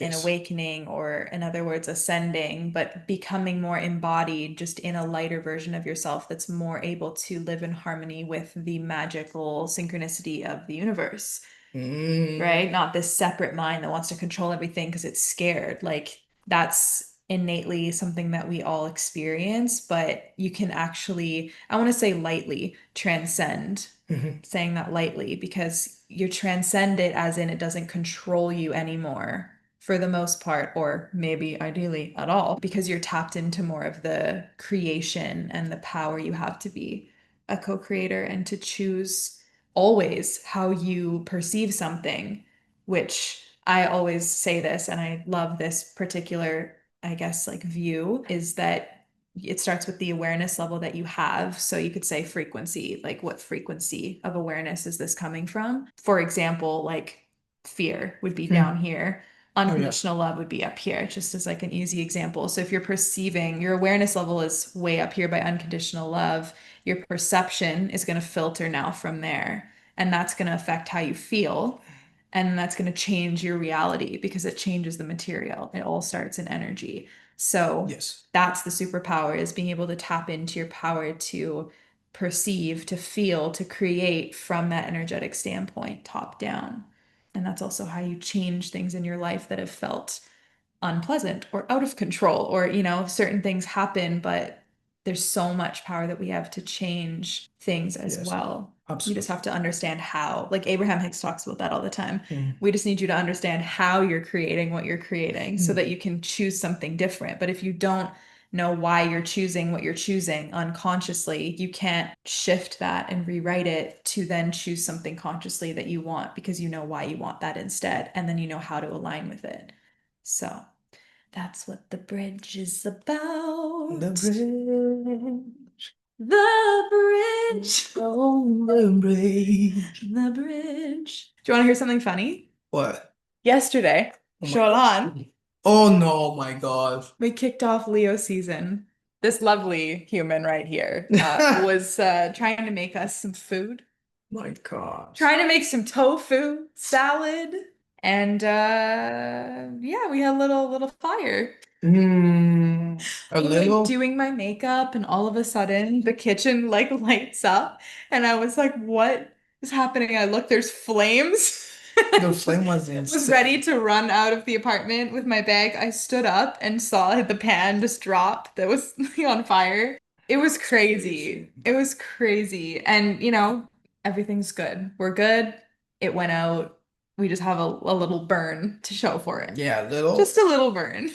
and yes. awakening, or in other words, ascending, but becoming more embodied just in a lighter version of yourself that's more able to live in harmony with the magical synchronicity of the universe, Mm, right? Not this separate mind that wants to control everything because it's scared. Like that's innately something that we all experience, but you can actually, I want to say lightly, transcend. mhm. Saying that lightly because you transcend it as in it doesn't control you anymore for the most part, or maybe ideally at all, because you're tapped into more of the creation and the power you have to be a co-creator and to choose always how you perceive something, which I always say this, and I love this particular, I guess, like view, is that it starts with the awareness level that you have. So you could say frequency, like what frequency of awareness is this coming from? For example, like fear would be Hmm. down here. Oh, yeah. Unconditional love would be up here, just as like an easy example. So if you're perceiving, your awareness level is way up here by unconditional love, your perception is going to filter now from there. And that's going to affect how you feel. And that's going to change your reality because it changes the material. It all starts in energy. So Yes. that's the superpower, is being able to tap into your power to perceive, to feel, to create from that energetic standpoint, top down. And that's also how you change things in your life that have felt unpleasant or out of control, or, you know, certain things happen, but there's so much power that we have to change things as Yes. well. You just Absolutely. have to understand how. Like Abraham Hicks talks about that all the time. Hmm. We just need you to understand how you're creating what you're creating so Hmm. that you can choose something different. But if you don't know why you're choosing what you're choosing unconsciously, you can't shift that and rewrite it to then choose something consciously that you want, because you know why you want that instead, and then you know how to align with it. So that's what the bridge is about. The bridge. The bridge. Oh, the bridge. The bridge. Do you want to hear something funny? What? Yesterday, Oh my Jorlhan, God. Oh no, my God. we kicked off Leo season. This lovely human right here was trying to make us some food, My God. trying to make some tofu salad, and yeah, we had a little fire. A I'm like little. doing my makeup, and all of a sudden the kitchen like lights up, and I was like, what is happening? I look, there's flames. The flame was Was insane. ready to run out of the apartment with my bag. I stood up and saw the pan just drop that was on fire. It was crazy. It was crazy. And you know, everything's good. We're good. It went out. We just have a little burn to show for it. Yeah, a little. Just a little burn.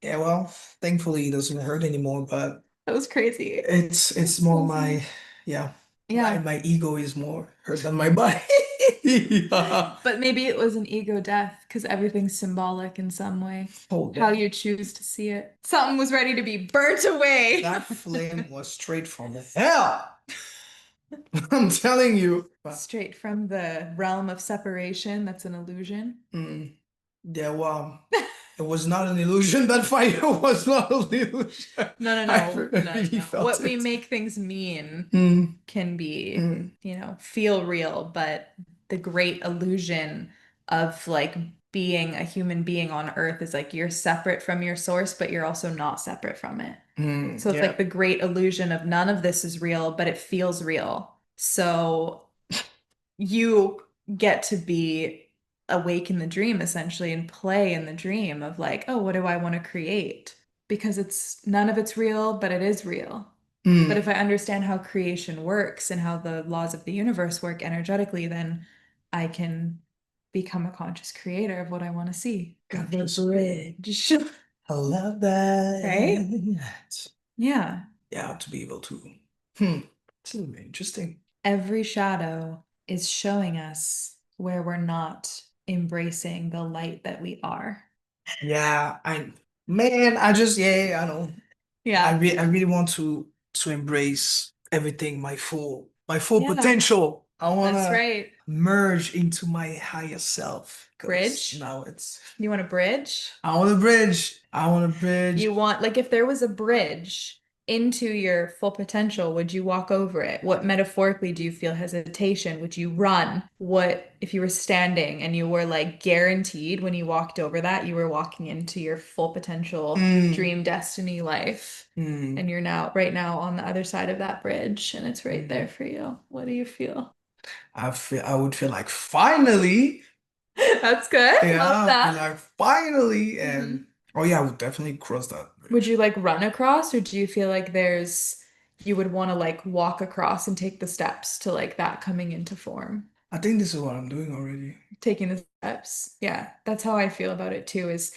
Yeah, well, thankfully it doesn't hurt anymore, but That was crazy. it's more my, yeah, Yeah. my ego is more hurt than my body. Yeah. But maybe it was an ego death because everything's symbolic in some way. Oh, How that, you choose to see it. Something was ready to be burnt away. that flame was straight from hell. I'm telling you. Straight from the realm of separation. That's an illusion. Yeah, well, it was not an illusion. That fire was not an illusion. No, I really no. felt What we it. make things mean can be, you know, feel real, but the great illusion of like being a human being on Earth is like you're separate from your source, but you're also not separate from it. So it's Yeah. like the great illusion of none of this is real, but it feels real. So you get to be awake in the dream essentially and play in the dream of like, oh, what do I want to create? Because it's none of it's real, but it is real. But if I understand how creation works and how the laws of the universe work energetically, then I can become a conscious creator of what I want to see. God, The that's bridge. I love that. Right? Yeah. Yeah, to be able to. It's interesting. Every shadow is showing us where we're not embracing the light that we are. Yeah, I just, yeah, I know. Yeah. I really want to embrace everything, my full Yeah. potential. I That's wanna right. merge into my higher self. 'Cause Bridge? now it's You want a bridge? I want a bridge. I want a bridge. You want, like, if there was a bridge into your full potential, would you walk over it? What metaphorically do you feel hesitation? Would you run? What if you were standing and you were like guaranteed when you walked over that you were walking into your full potential dream destiny life? And you're now right now on the other side of that bridge and it's right there for you. What do you feel? I would feel like finally. That's good. Yeah, Love I feel that. like finally, and oh yeah, I would definitely cross that bridge. Would you like run across, or do you feel like you would want to like walk across and take the steps to like that coming into form? I think this is what I'm doing already. Taking the steps. Yeah, that's how I feel about it too, is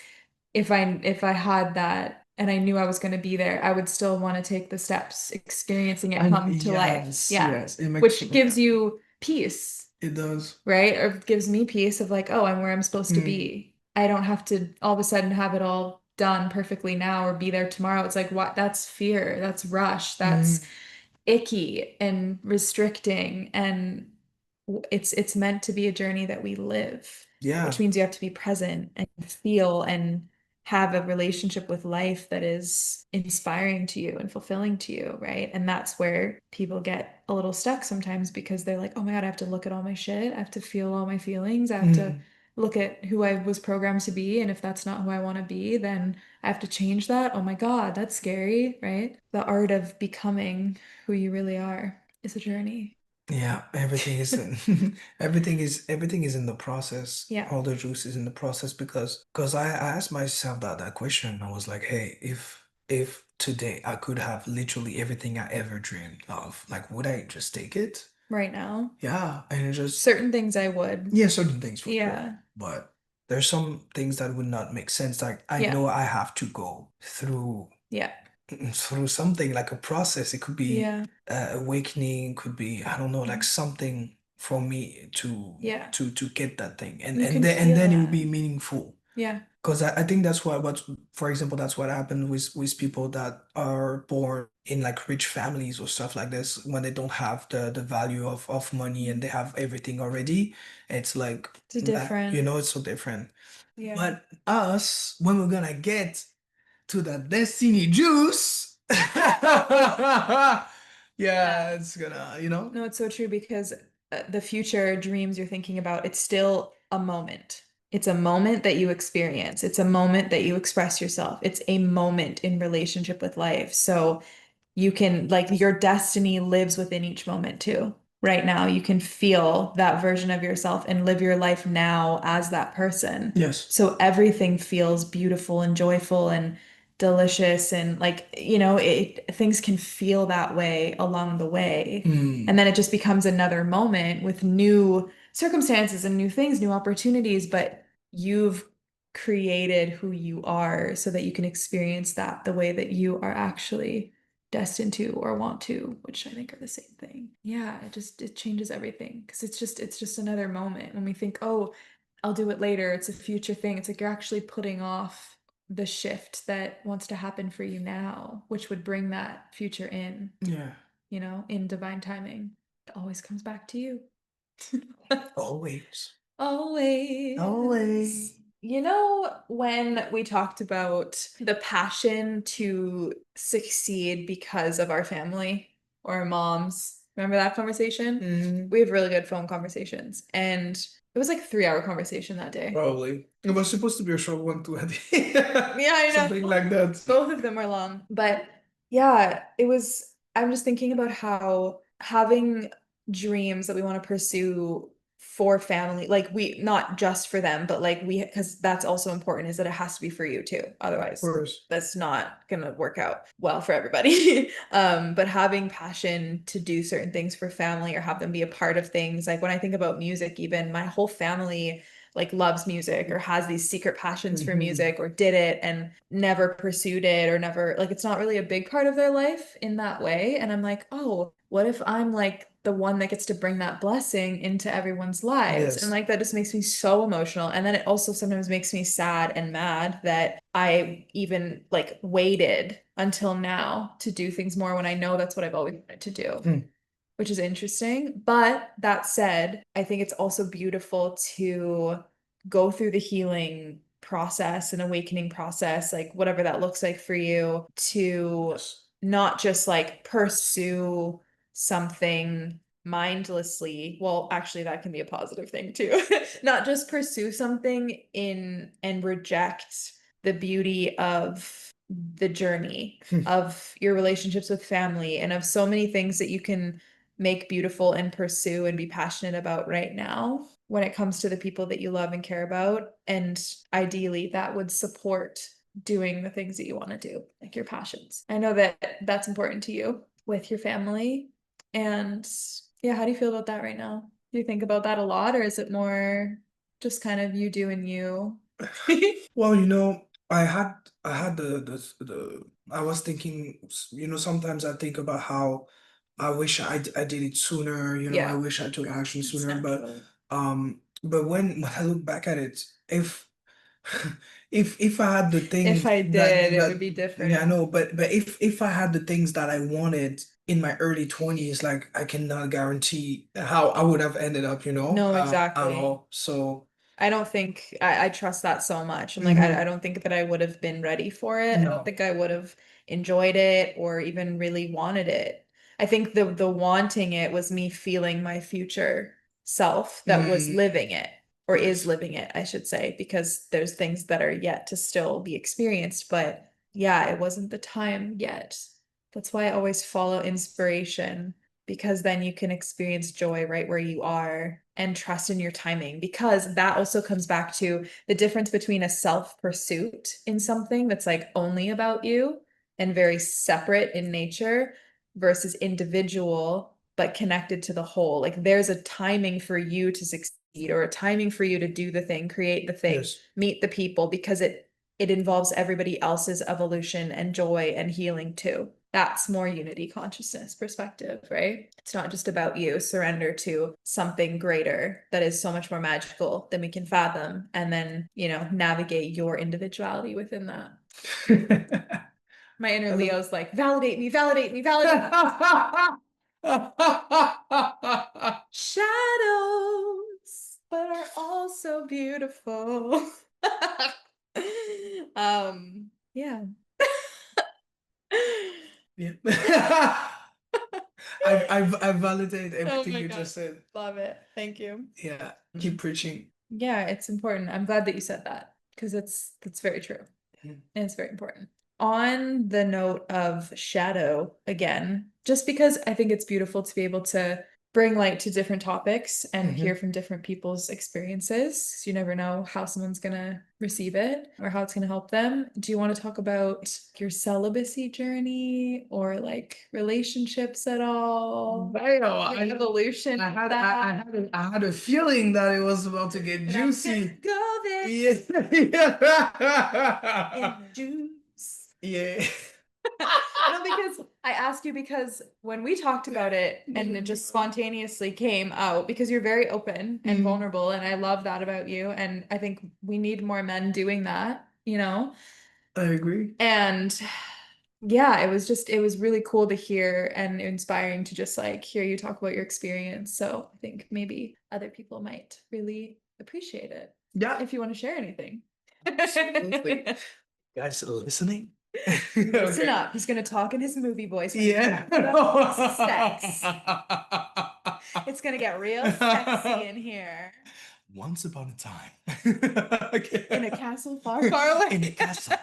if I had that and I knew I was going to be there, I would still want to take the steps, experiencing it come to life. Yes, Yeah. yes, it makes Which gives you peace, it does. right? Or gives me peace of like, oh, I'm where I'm supposed to be. I don't have to all of a sudden have it all done perfectly now or be there tomorrow. It's like, what? That's fear. That's rush. That's icky and restricting. And it's meant to be a journey that we live. Yeah. which means you have to be present and feel and have a relationship with life that is inspiring to you and fulfilling to you, right? And that's where people get a little stuck sometimes because they're like, oh my God, I have to look at all my shit. I have to feel all my feelings. I have to look at who I was programmed to be. And if that's not who I want to be, then I have to change that. Oh my God, that's scary, right? The art of becoming who you really are is a journey. Yeah, everything is everything is in the process. Yeah. All the juice is in the process because I asked myself that question. I was like, hey, if today I could have literally everything I ever dreamed of, like would I just take it? Right now. Yeah, and it just Certain things I would. yeah, certain things for sure. Yeah. But there's some things that would not make sense. Like I Yeah. know I have to go through Yeah. through something like a process. It could be Yeah. awakening, could be I don't know, like something for me Yeah. to get that thing, You can and feel then it will that. be meaningful. Yeah. Because I think that's what for example that's what happened with people that are born in like rich families or stuff like this when they don't have the value of money and they have everything already. It's like It's different. it's so different. Yeah. But us, when we're gonna get to the destiny juice. Yeah, it's gonna, No, it's so true because the future dreams you're thinking about, it's still a moment. It's a moment that you experience. It's a moment that you express yourself. It's a moment in relationship with life. So you can, like, your destiny lives within each moment too. Right now, you can feel that version of yourself and live your life now as that person. Yes. So everything feels beautiful and joyful and delicious and like, things can feel that way along the way. And then it just becomes another moment with new circumstances and new things, new opportunities, but you've created who you are so that you can experience that the way that you are actually destined to or want to, which I think are the same thing. Yeah, it changes everything because it's just another moment when we think, oh, I'll do it later. It's a future thing. It's like you're actually putting off the shift that wants to happen for you now, which would bring that future in, Yeah. in divine timing. It always comes back to you. Always. Always. Always. When we talked about the passion to succeed because of our family or our moms, remember that conversation? We have really good phone conversations. And it was like a 3-hour conversation that day. Probably. It was supposed to be a short one too, I think. Yeah, I know. Something like that. Both of them were long. But yeah, I'm just thinking about how having dreams that we want to pursue for family, like not just for them, but like because that's also important, is that it has to be for you too. Otherwise, Of course. that's not gonna work out well for everybody. But having passion to do certain things for family or have them be a part of things, like when I think about music, even my whole family like loves music or has these secret passions for music or did it and never pursued it or never, like, it's not really a big part of their life in that way. And I'm like, oh, what if I'm like the one that gets to bring that blessing into everyone's lives? Yes. And like that just makes me so emotional. And then it also sometimes makes me sad and mad that I even like waited until now to do things more when I know that's what I've always wanted to do. Which is interesting. But that said, I think it's also beautiful to go through the healing process and awakening process, like whatever that looks like for you, to not just like pursue something mindlessly. Well, actually, that can be a positive thing too. Not just pursue something in and reject the beauty of the journey of your relationships with family and of so many things that you can make beautiful and pursue and be passionate about right now when it comes to the people that you love and care about. And ideally, that would support doing the things that you want to do, like your passions. I know that that's important to you with your family. And yeah, how do you feel about that right now? Do you think about that a lot, or is it more just kind of you doing you? Well, I had the I was thinking, sometimes I think about how I wish I did it sooner, I Yeah. wish I took action sooner, but Exactly. but when I look back at it, if if I had the If things I that did, it would that be different. yeah, I know, but if I had the things that I wanted in my early 20s, like I cannot guarantee how I would have ended up, No, at exactly. all. So I don't think I trust that so much. I'm like, I don't think that I would have been ready for it. I No. don't think I would have enjoyed it or even really wanted it. I think the wanting it was me feeling my future self that was living it, or is living it, I should say, because there's things that are yet to still be experienced. But yeah, it wasn't the time yet. That's why I always follow inspiration, because then you can experience joy right where you are and trust in your timing, because that also comes back to the difference between a self pursuit in something that's like only about you and very separate in nature versus individual but connected to the whole. Like there's a timing for you to succeed, or a timing for you to do the thing, create the thing, Yes. meet the people, because it involves everybody else's evolution and joy and healing too. That's more unity consciousness perspective, right? It's not just about you. Surrender to something greater that is so much more magical than we can fathom, and then, navigate your individuality within that. My inner Leo's like, validate me, validate me, validate me. Shadows, but are also beautiful. Yeah. Yeah. I validate everything my you God. just said. Love it. Thank you. Yeah. Keep preaching. Yeah, it's important. I'm glad that you said that, because that's very true. Mhm. And it's very important. On the note of shadow, again, just because I think it's beautiful to be able to bring light to different topics and hear from different people's experiences. You never know how someone's gonna receive it or how it's gonna help them. Do you want to talk about your celibacy journey or like relationships at all? Your evolution. I had a feeling that it was about to get juicy. Go there. Yeah. In juice. Yeah. No, because I asked you because when we talked about it and it just spontaneously came out, because you're very open and vulnerable, and I love that about you. And I think we need more men doing that, I agree. And yeah, it was really cool to hear and inspiring to just like hear you talk about your experience. So I think maybe other people might really appreciate it. Yeah. If you want to share anything. Absolutely. Guys listening? Listen up. He's gonna talk in his movie voice. Yeah. Sex. It's gonna get real sexy in here. Once upon a time. Okay. In a castle far, far away. In a castle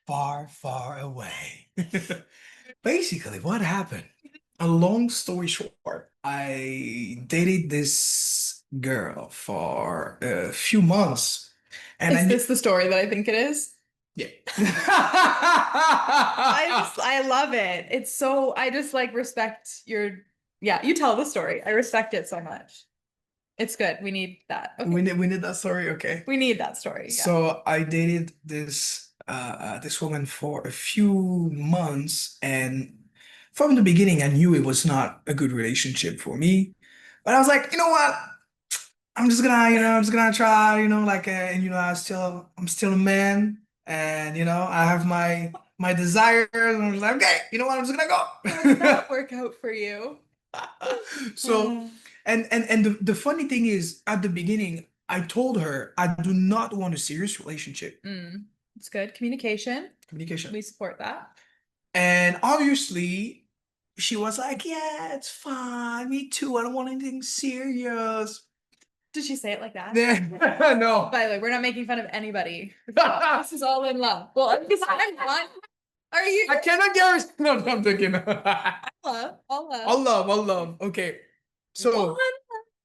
far, far away. Basically, what happened? A long story short, I dated this girl for a few months. And Is this the story that I think it is? Yeah. I love it. It's so, I just like respect you tell the story. I respect it so much. It's good. We need that. Okay. We need that story, okay. We need that story. Yeah. So I dated this woman for a few months, and from the beginning I knew it was not a good relationship for me. But I was like, you know what? I'm just gonna try, and I'm still a man, and I have my desires, and I'm just like, okay, you know what? I'm just gonna How did that go. work out for you? So, and the funny thing is, at the beginning, I told her I do not want a serious relationship. It's good. Communication. Communication. We support that. And obviously, she was like, yeah, it's fine. Me too. I don't want anything serious. Did she say it like that? No. By the way, we're not making fun of anybody. This is all in love. Well, I'm not. Are you? I cannot guarantee. No, I'm thinking. All love. All love. Okay. So, One love.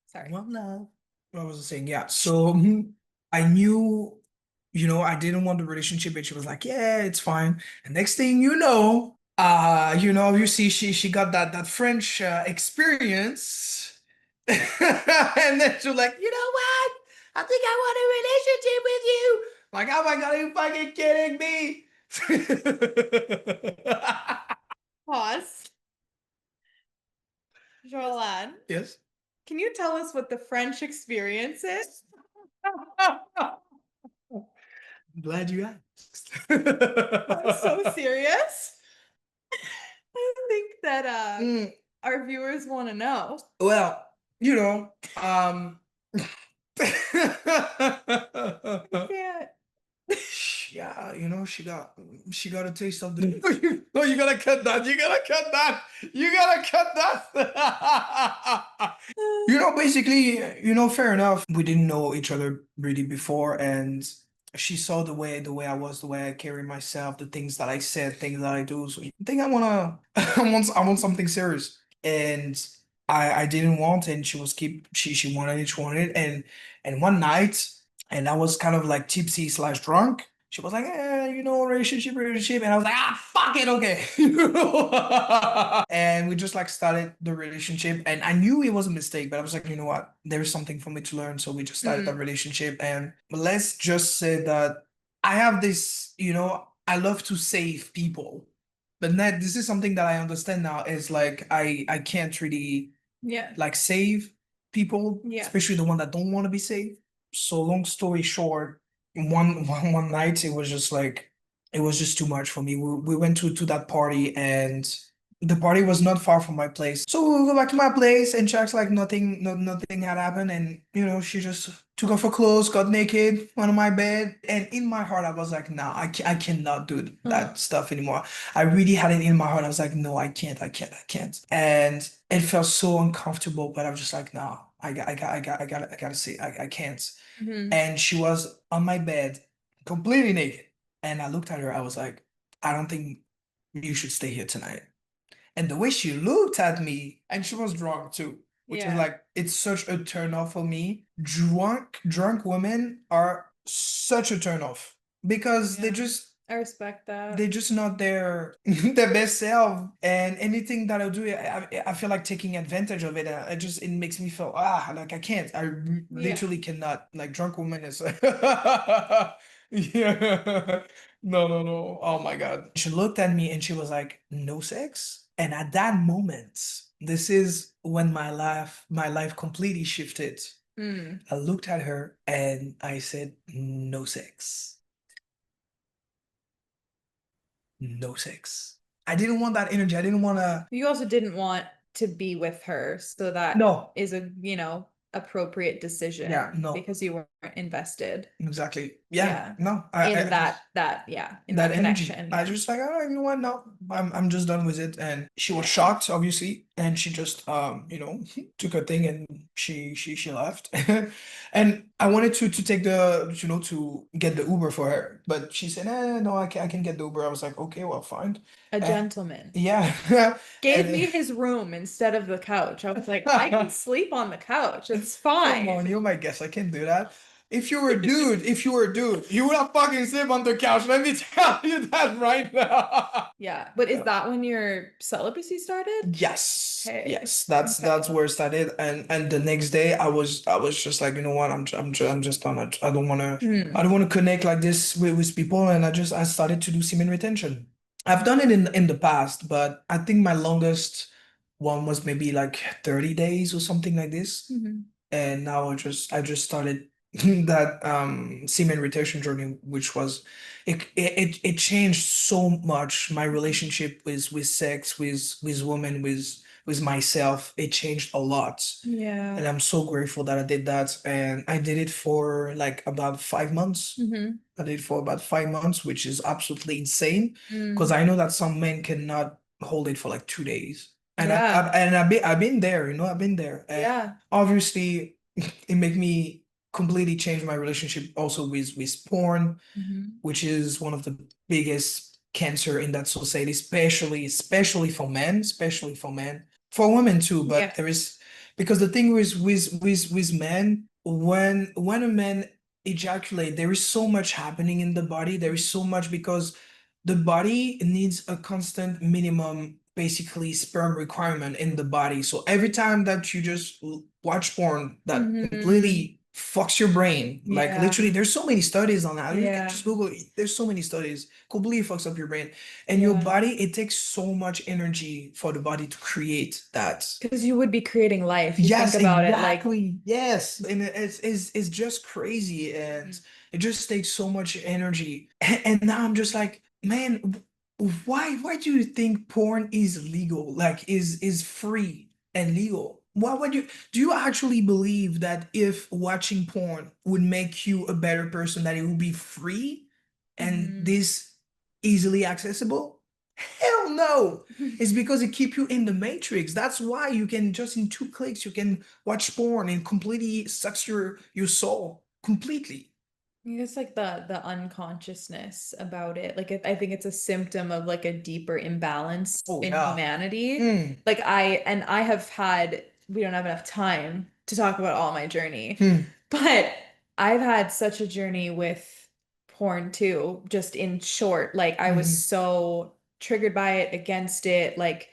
Sorry. one love. What was I saying? Yeah. So I knew, I didn't want the relationship, and she was like, yeah, it's fine. And next thing you see, she got that French experience. And then she was like, you know what? I think I want a relationship with you. Like, oh my God, are you fucking kidding me? Pause. Jorlhan, Yes. can you tell us what the French experience is? I'm glad you asked. That's so serious. I think that our viewers want to know. Well, Yeah. Yeah, she got a taste of the. No, you gotta cut that. You gotta cut that. You gotta cut that. Basically, fair enough. We didn't know each other really before, and she saw the way I was, the way I carry myself, the things that I said, things that I do. So I think I wanna, I want something serious, and I didn't want, and she wanted it, she wanted it, and one night, and I was kind of like tipsy slash drunk. She was like, relationship, and I was like, fuck it, okay. And we just like started the relationship, and I knew it was a mistake, but I was like, you know what? There is something for me to learn. So we just started that relationship, and let's just say that I have this, I love to save people, but Ned, this is something that I understand now is like I can't really Yeah. like save people, Yeah. especially the one that don't want to be saved. So long story short, one night it was just too much for me. We went to that party, and the party was not far from my place. So we go back to my place, and she acts like nothing had happened, and she just took off her clothes, got naked, went on my bed, and in my heart I was like, nah, I cannot do that stuff anymore. I really had it in my heart. I was like, no, I can't. And it felt so uncomfortable, but I was just like, no, I gotta see, I can't. And she was on my bed, completely naked. And I looked at her, I was like, I don't think you should stay here tonight. And the way she looked at me, and she was drunk too, which is Yeah. like, it's such a turn off for me. Drunk women are such a turn off because Yeah. I respect that. they're just not their best self, and anything that I do, I feel like taking advantage of it. It makes me feel like I can't. Literally cannot. Like drunk woman is. Yeah. No, no, no. Oh my God. She looked at me and she was like, "No sex." And at that moment, this is when my life completely shifted. I looked at her and I said, "No sex." No sex. I didn't want that energy. I didn't want to. You also didn't want to be with her, so that No. is a, appropriate decision. Yeah, no. Because you weren't invested. Exactly. Yeah. Yeah. No. In that That energy. connection. I Yeah. just like, you know what? No, I'm just done with it. And she was shocked, obviously, and she just took her thing and she left. And I wanted to take to get the Uber for her, but she said, no, I can get the Uber. I was like, okay, well, fine. A gentleman. Yeah. Gave And- me his room instead of the couch. I was like, I can sleep on the couch. It's fine. Come on, you're my guest. I can't do that. If you were a dude, you would have fucking slept on the couch. Let me tell you that right now. Yeah. But is that when your celibacy started? Yes. Okay. Yes. That's where it started. And the next day I was just like, you know what? I'm just done. I don't wanna connect like this with people. And I started to do semen retention. I've done it in the past, but I think my longest one was maybe like 30 days or something like this. And now I just started that semen retention journey, which was it changed so much my relationship with sex, with women, with myself. It changed a lot. Yeah. And I'm so grateful that I did that. And I did it for like about 5 months. I did it for about 5 months, which is absolutely insane because I know that some men cannot hold it for like 2 days. And Yeah. I've been there, I've been there. And Yeah. obviously it made me completely change my relationship also with porn, which is one of the biggest cancer in that society, especially for men, for women too. But Yeah. there is, because the thing with men, when a man ejaculate, there is so much happening in the body. There is so much because the body needs a constant minimum, basically sperm requirement in the body. So every time that you just watch porn, that completely fucks your brain. Like Yeah. literally, there's so many studies on that. You can Yeah. just Google it. There's so many studies. Completely fucks up your brain. And your Yeah. body, it takes so much energy for the body to create that. Because you would be creating life. You Yes, think about exactly. it like Yes. And it's just crazy. And it just takes so much energy. And now I'm just like, man, why do you think porn is legal? Like is free and legal? What would you do you actually believe that if watching porn would make you a better person, that it would be free and Mhm. this easily accessible? Hell no. It's because it keep you in the matrix. That's why you can just in 2 clicks you can watch porn and completely sucks your soul completely. I think it's like the unconsciousness about it. Like I think it's a symptom of like a deeper imbalance Oh in yeah. humanity. Hmm. Like I have had, we don't have enough time to talk about all my journey, Hmm. but I've had such a journey with porn too, just in short. Like I was Hmm. so triggered by it, against it, like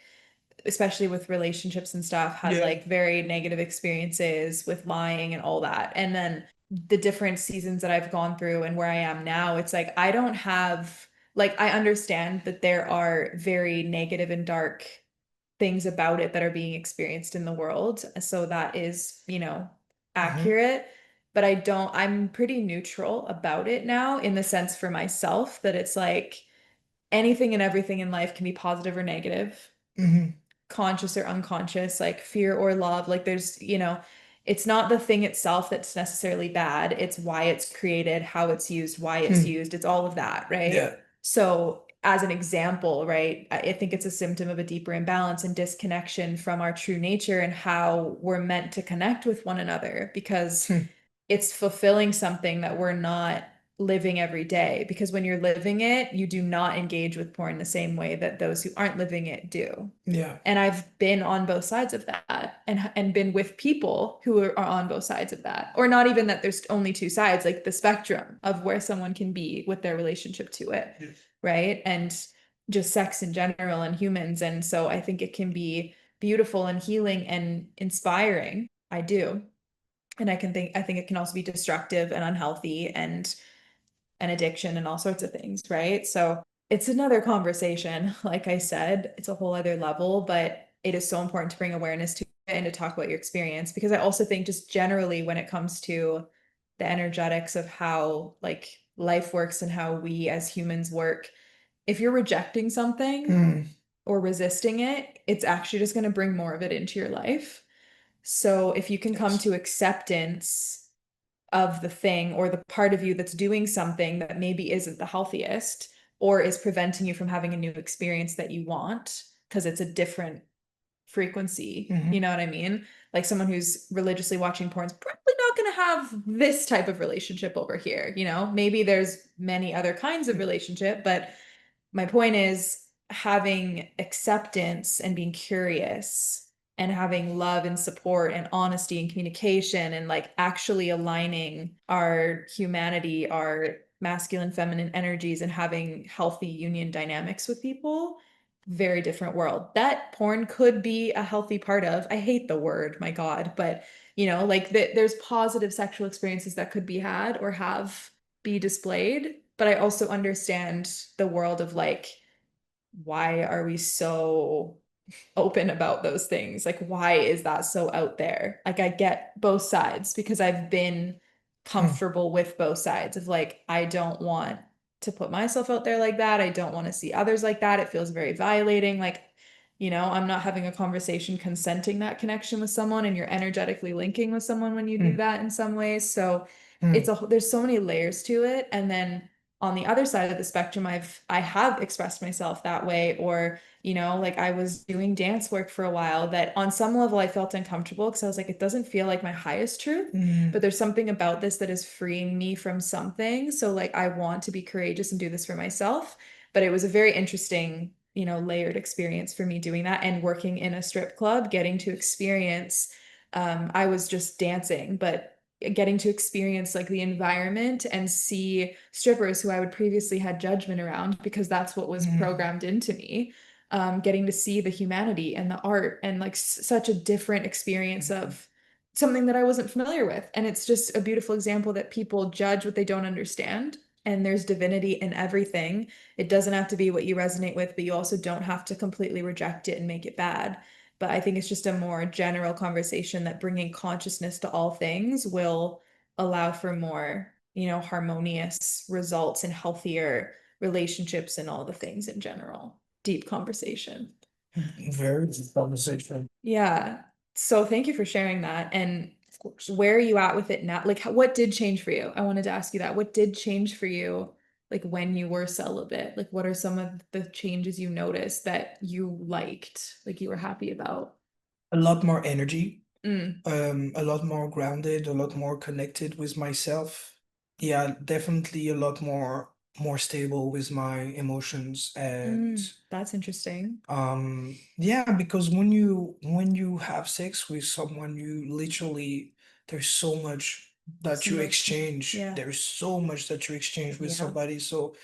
especially with relationships and stuff, had Yeah. like very negative experiences with lying and all that. And then the different seasons that I've gone through and where I am now, it's like I don't have, like, I understand that there are very negative and dark things about it that are being experienced in the world. So that is, Hmm. accurate. But I'm pretty neutral about it now, in the sense for myself that it's like anything and everything in life can be positive or negative, Hmm. conscious or unconscious, like fear or love. Like it's not the thing itself that's necessarily bad. It's why it's created, how it's used, why it's Hmm. used. It's all of that, right? Yeah. So, as an example, right, I think it's a symptom of a deeper imbalance and disconnection from our true nature and how we're meant to connect with one another, because Hmm. it's fulfilling something that we're not living every day. Because when you're living it, you do not engage with porn the same way that those who aren't living it do. Yeah. And I've been on both sides of that, and been with people who are on both sides of that. Or not even that there's only two sides, like the spectrum of where someone can be with their relationship to it, Yes. right? And just sex in general and humans. And so I think it can be beautiful and healing and inspiring. I do. And I think it can also be destructive and unhealthy and an addiction and all sorts of things, right? So it's another conversation. Like I said, it's a whole other level, but it is so important to bring awareness to it and to talk about your experience, because I also think just generally when it comes to the energetics of how like life works and how we as humans work, if you're rejecting something Hmm. or resisting it, it's actually just going to bring more of it into your life. So if you can come Yes. to acceptance of the thing or the part of you that's doing something that maybe isn't the healthiest or is preventing you from having a new experience that you want because it's a different frequency, you Hmm. know what I mean? Like someone who's religiously watching porn is probably not going to have this type of relationship over here, maybe there's many other kinds of relationship, but my point is having acceptance and being curious and having love and support and honesty and communication and like actually aligning our humanity, our masculine, feminine energies, and having healthy union dynamics with people. Very different world that porn could be a healthy part of. I hate the word, my God, but like there's positive sexual experiences that could be had or have be displayed. But I also understand the world of like, why are we so open about those things? Like, why is that so out there? Like, I get both sides because I've been Hmm. comfortable with both sides of like, I don't want to put myself out there like that. I don't want to see others like that. It feels very violating. Like, I'm not having a conversation consenting that connection with someone, and you're energetically linking with someone when you do Hmm. that in some ways. So Hmm. there's so many layers to it. And then on the other side of the spectrum, I have expressed myself that way, or like I was doing dance work for a while that on some level I felt uncomfortable because I was like, it doesn't feel like my highest truth, but Hmm. there's something about this that is freeing me from something. So like I want to be courageous and do this for myself. But it was a very interesting, layered experience for me doing that and working in a strip club, getting to experience, I was just dancing, but getting to experience like the environment and see strippers who I would previously had judgment around because that's what was Hmm. programmed into me, getting to see the humanity and the art and like such a different experience of something that I wasn't familiar with. And it's just a beautiful example that people judge what they don't understand. And there's divinity in everything. It doesn't have to be what you resonate with, but you also don't have to completely reject it and make it bad. But I think it's just a more general conversation that bringing consciousness to all things will allow for more, harmonious results and healthier relationships and all the things in general. Deep conversation. Very good conversation. Yeah. So thank you for sharing that. And Of course. where are you at with it now? Like, what did change for you? I wanted to ask you that. What did change for you, like when you were celibate? Like, what are some of the changes you noticed that you liked, like you were happy about? A lot more energy, Mm, a lot more grounded, a lot more connected with myself. Yeah, definitely a lot more stable with my emotions. And that's interesting. yeah, because when you have sex with someone, you literally, there's so much that you Emotion. exchange. Yeah. There's so much that you exchange with Yeah. somebody. So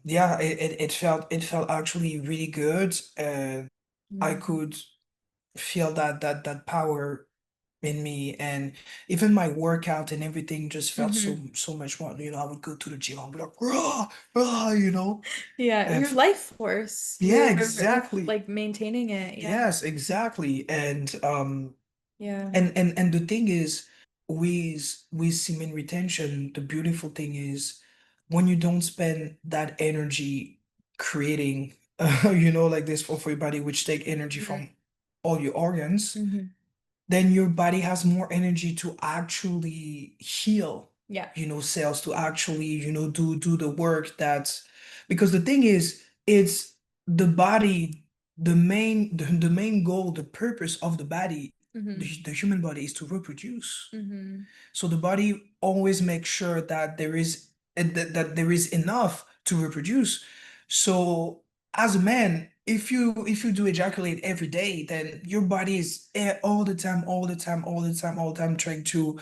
yeah, it felt actually really good, and I Mm. could feel that power in me. And even my workout and everything just felt so Mhm. so much more. I would go to the gym, I'd be like, rah, rah. Yeah, And your life force. yeah, You're exactly. like maintaining it. Yeah. Yes, exactly. And Yeah. and the thing is, with semen retention, the beautiful thing is when you don't spend that energy creating, like this for your body, which take energy Mhm. from all your organs, Mhm. then your body has more energy to actually heal, Yeah. cells, to actually, do the work. That's because the thing is, it's the body, the main goal, the purpose of the body, the, Mhm. the human body, is to reproduce. Mhm. So the body always makes sure that there is enough to reproduce. So as a man, if you do ejaculate every day, then your body is all the time, all the time, all the time, all the time trying to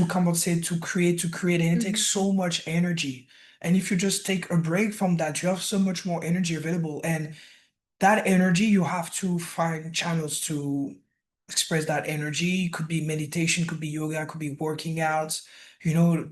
compensate, to create, and it takes Mhm. so much energy. And if you just take a break from that, you have so much more energy available. And that energy, you have to find channels to express that energy. Could be meditation, could be yoga, could be working out,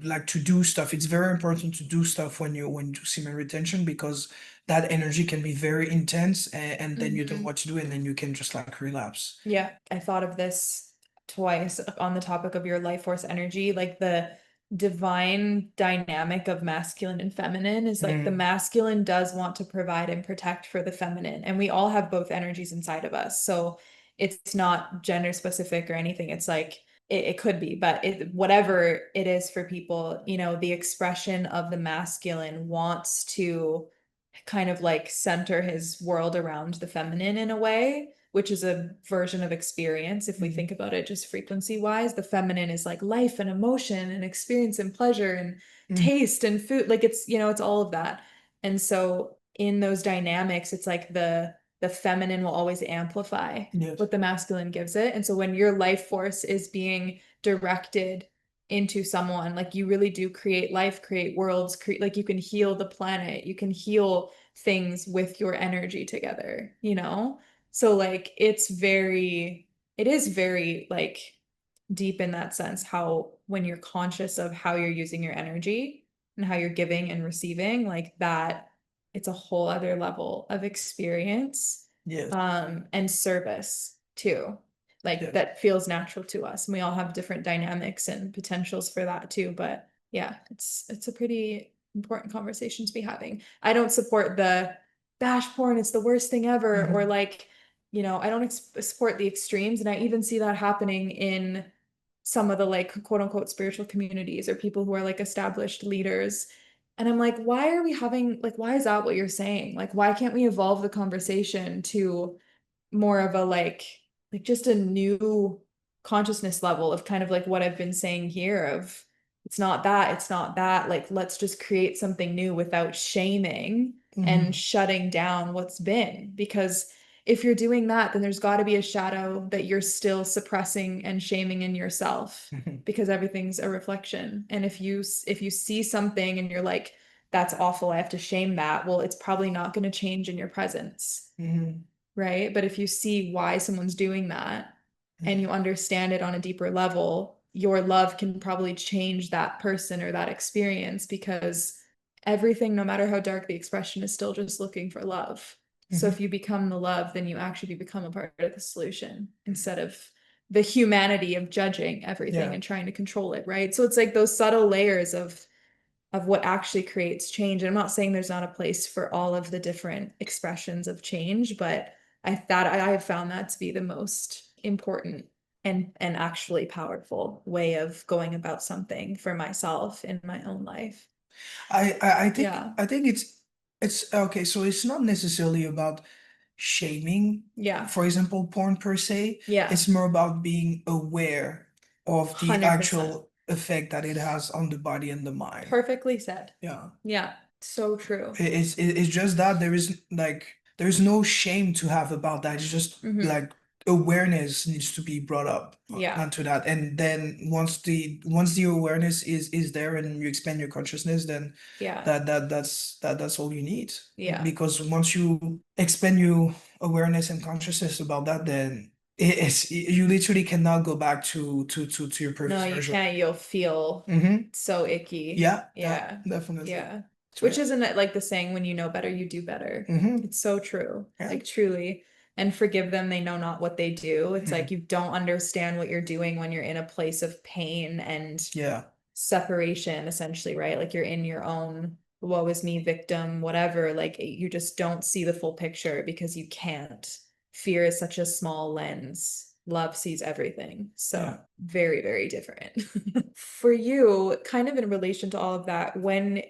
like to do stuff. It's very important to do stuff when you do semen retention, because that energy can be very intense, and then you don't know Mhm. what to do, and then you can just like relapse. Yeah, I thought of this twice on the topic of your life force energy. Like the divine dynamic of masculine and feminine is like the Mm, masculine does want to provide and protect for the feminine, and we all have both energies inside of us. So it's not gender specific or anything. It's like it could be, but whatever it is for people, the expression of the masculine wants to kind of like center his world around the feminine in a way, which is a version of experience. If we mm, think about it just frequency wise, the feminine is like life and emotion and experience and pleasure and mm, taste and food. Like it's all of that. And so in those dynamics, it's like the feminine will always amplify yes. what the masculine gives it. And so when your life force is being directed into someone, like you really do create life, create worlds, create, like you can heal the planet, you can heal things with your energy together. So like it is very like deep in that sense, how when you're conscious of how you're using your energy and how you're giving and receiving, like that, it's a whole other level of experience, Yes. and service too, like Yes. that feels natural to us, and we all have different dynamics and potentials for that too. But yeah, it's a pretty important conversation to be having. I don't support the bash porn, it's the worst thing ever, or Mhm. like, I don't support the extremes. And I even see that happening in some of the like quote unquote spiritual communities or people who are like established leaders. And I'm like, why are we having, like, why is that what you're saying? Like, why can't we evolve the conversation to more of a like just a new consciousness level of kind of like what I've been saying here of it's not that, like let's just create something new without shaming and Mhm. shutting down what's been, because if you're doing that, then there's got to be a shadow that you're still suppressing and shaming in yourself, Mhm. because everything's a reflection. And if you see something and you're like, that's awful, I have to shame that, well, it's probably not going to change in your presence, Mhm. right? But if you see why someone's doing that and you Mhm. understand it on a deeper level, your love can probably change that person or that experience, because everything, no matter how dark the expression, is still just looking for love. So if Mhm. you become the love, then you actually become a part of the solution instead of the humanity of judging everything Yeah. and trying to control it, right? So it's like those subtle layers of what actually creates change. And I'm not saying there's not a place for all of the different expressions of change, but I have found that to be the most important and actually powerful way of going about something for myself in my own life. I think it's okay, so it's not necessarily about shaming, Yeah. for example, porn per se. Yeah. It's more about being aware of the 100%. actual effect that it has on the body and the mind. Perfectly said. Yeah. Yeah. So true. It's just that there's no shame to have about that. It's just like awareness needs to be brought up onto that. And then once the awareness is there and you expand your consciousness, then that's all you need. Yeah. Because once you expand your awareness and consciousness about that, then you literally cannot go back to your previous No, you version. can't. You'll feel so icky. Yeah, Yeah. definitely. Yeah. It's Which real. isn't it like the saying, when you know better, you do better. It's so true. Yeah. Like truly. And forgive them, they know not what they do. It's like you don't understand what you're doing when you're in a place of pain and separation, essentially, right? Like you're in your own woe is me victim, whatever. Like you just don't see the full picture because you can't. Fear is such a small lens. Love sees everything. So very, very different. For you, kind of in relation to all of that, when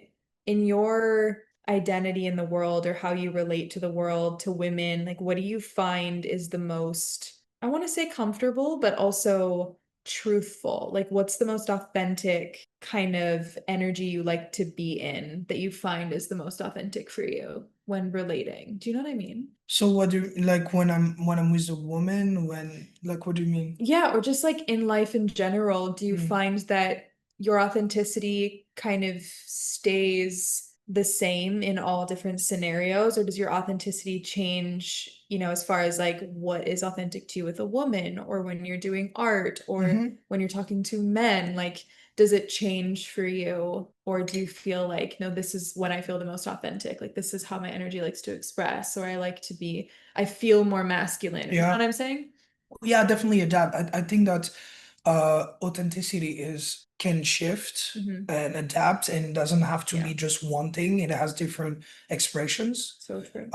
in your identity in the world or how you relate to the world, to women, like what do you find is the most, I want to say comfortable, but also truthful? Like what's the most authentic kind of energy you like to be in that you find is the most authentic for you when relating? Do you know what I mean? So what do you like when I'm with a woman, like what do you mean? Yeah, or just like in life in general, do you find that your authenticity kind of stays the same in all different scenarios, or does your authenticity change, as far as like what is authentic to you with a woman, or when you're doing art, or when you're talking to men? Like, does it change for you, or do you feel like, no, this is when I feel the most authentic, like this is how my energy likes to express, or I feel more masculine? You know what I'm saying? Yeah, definitely adapt. I think that authenticity can shift and adapt and doesn't have to be just one thing. It has different expressions. So true.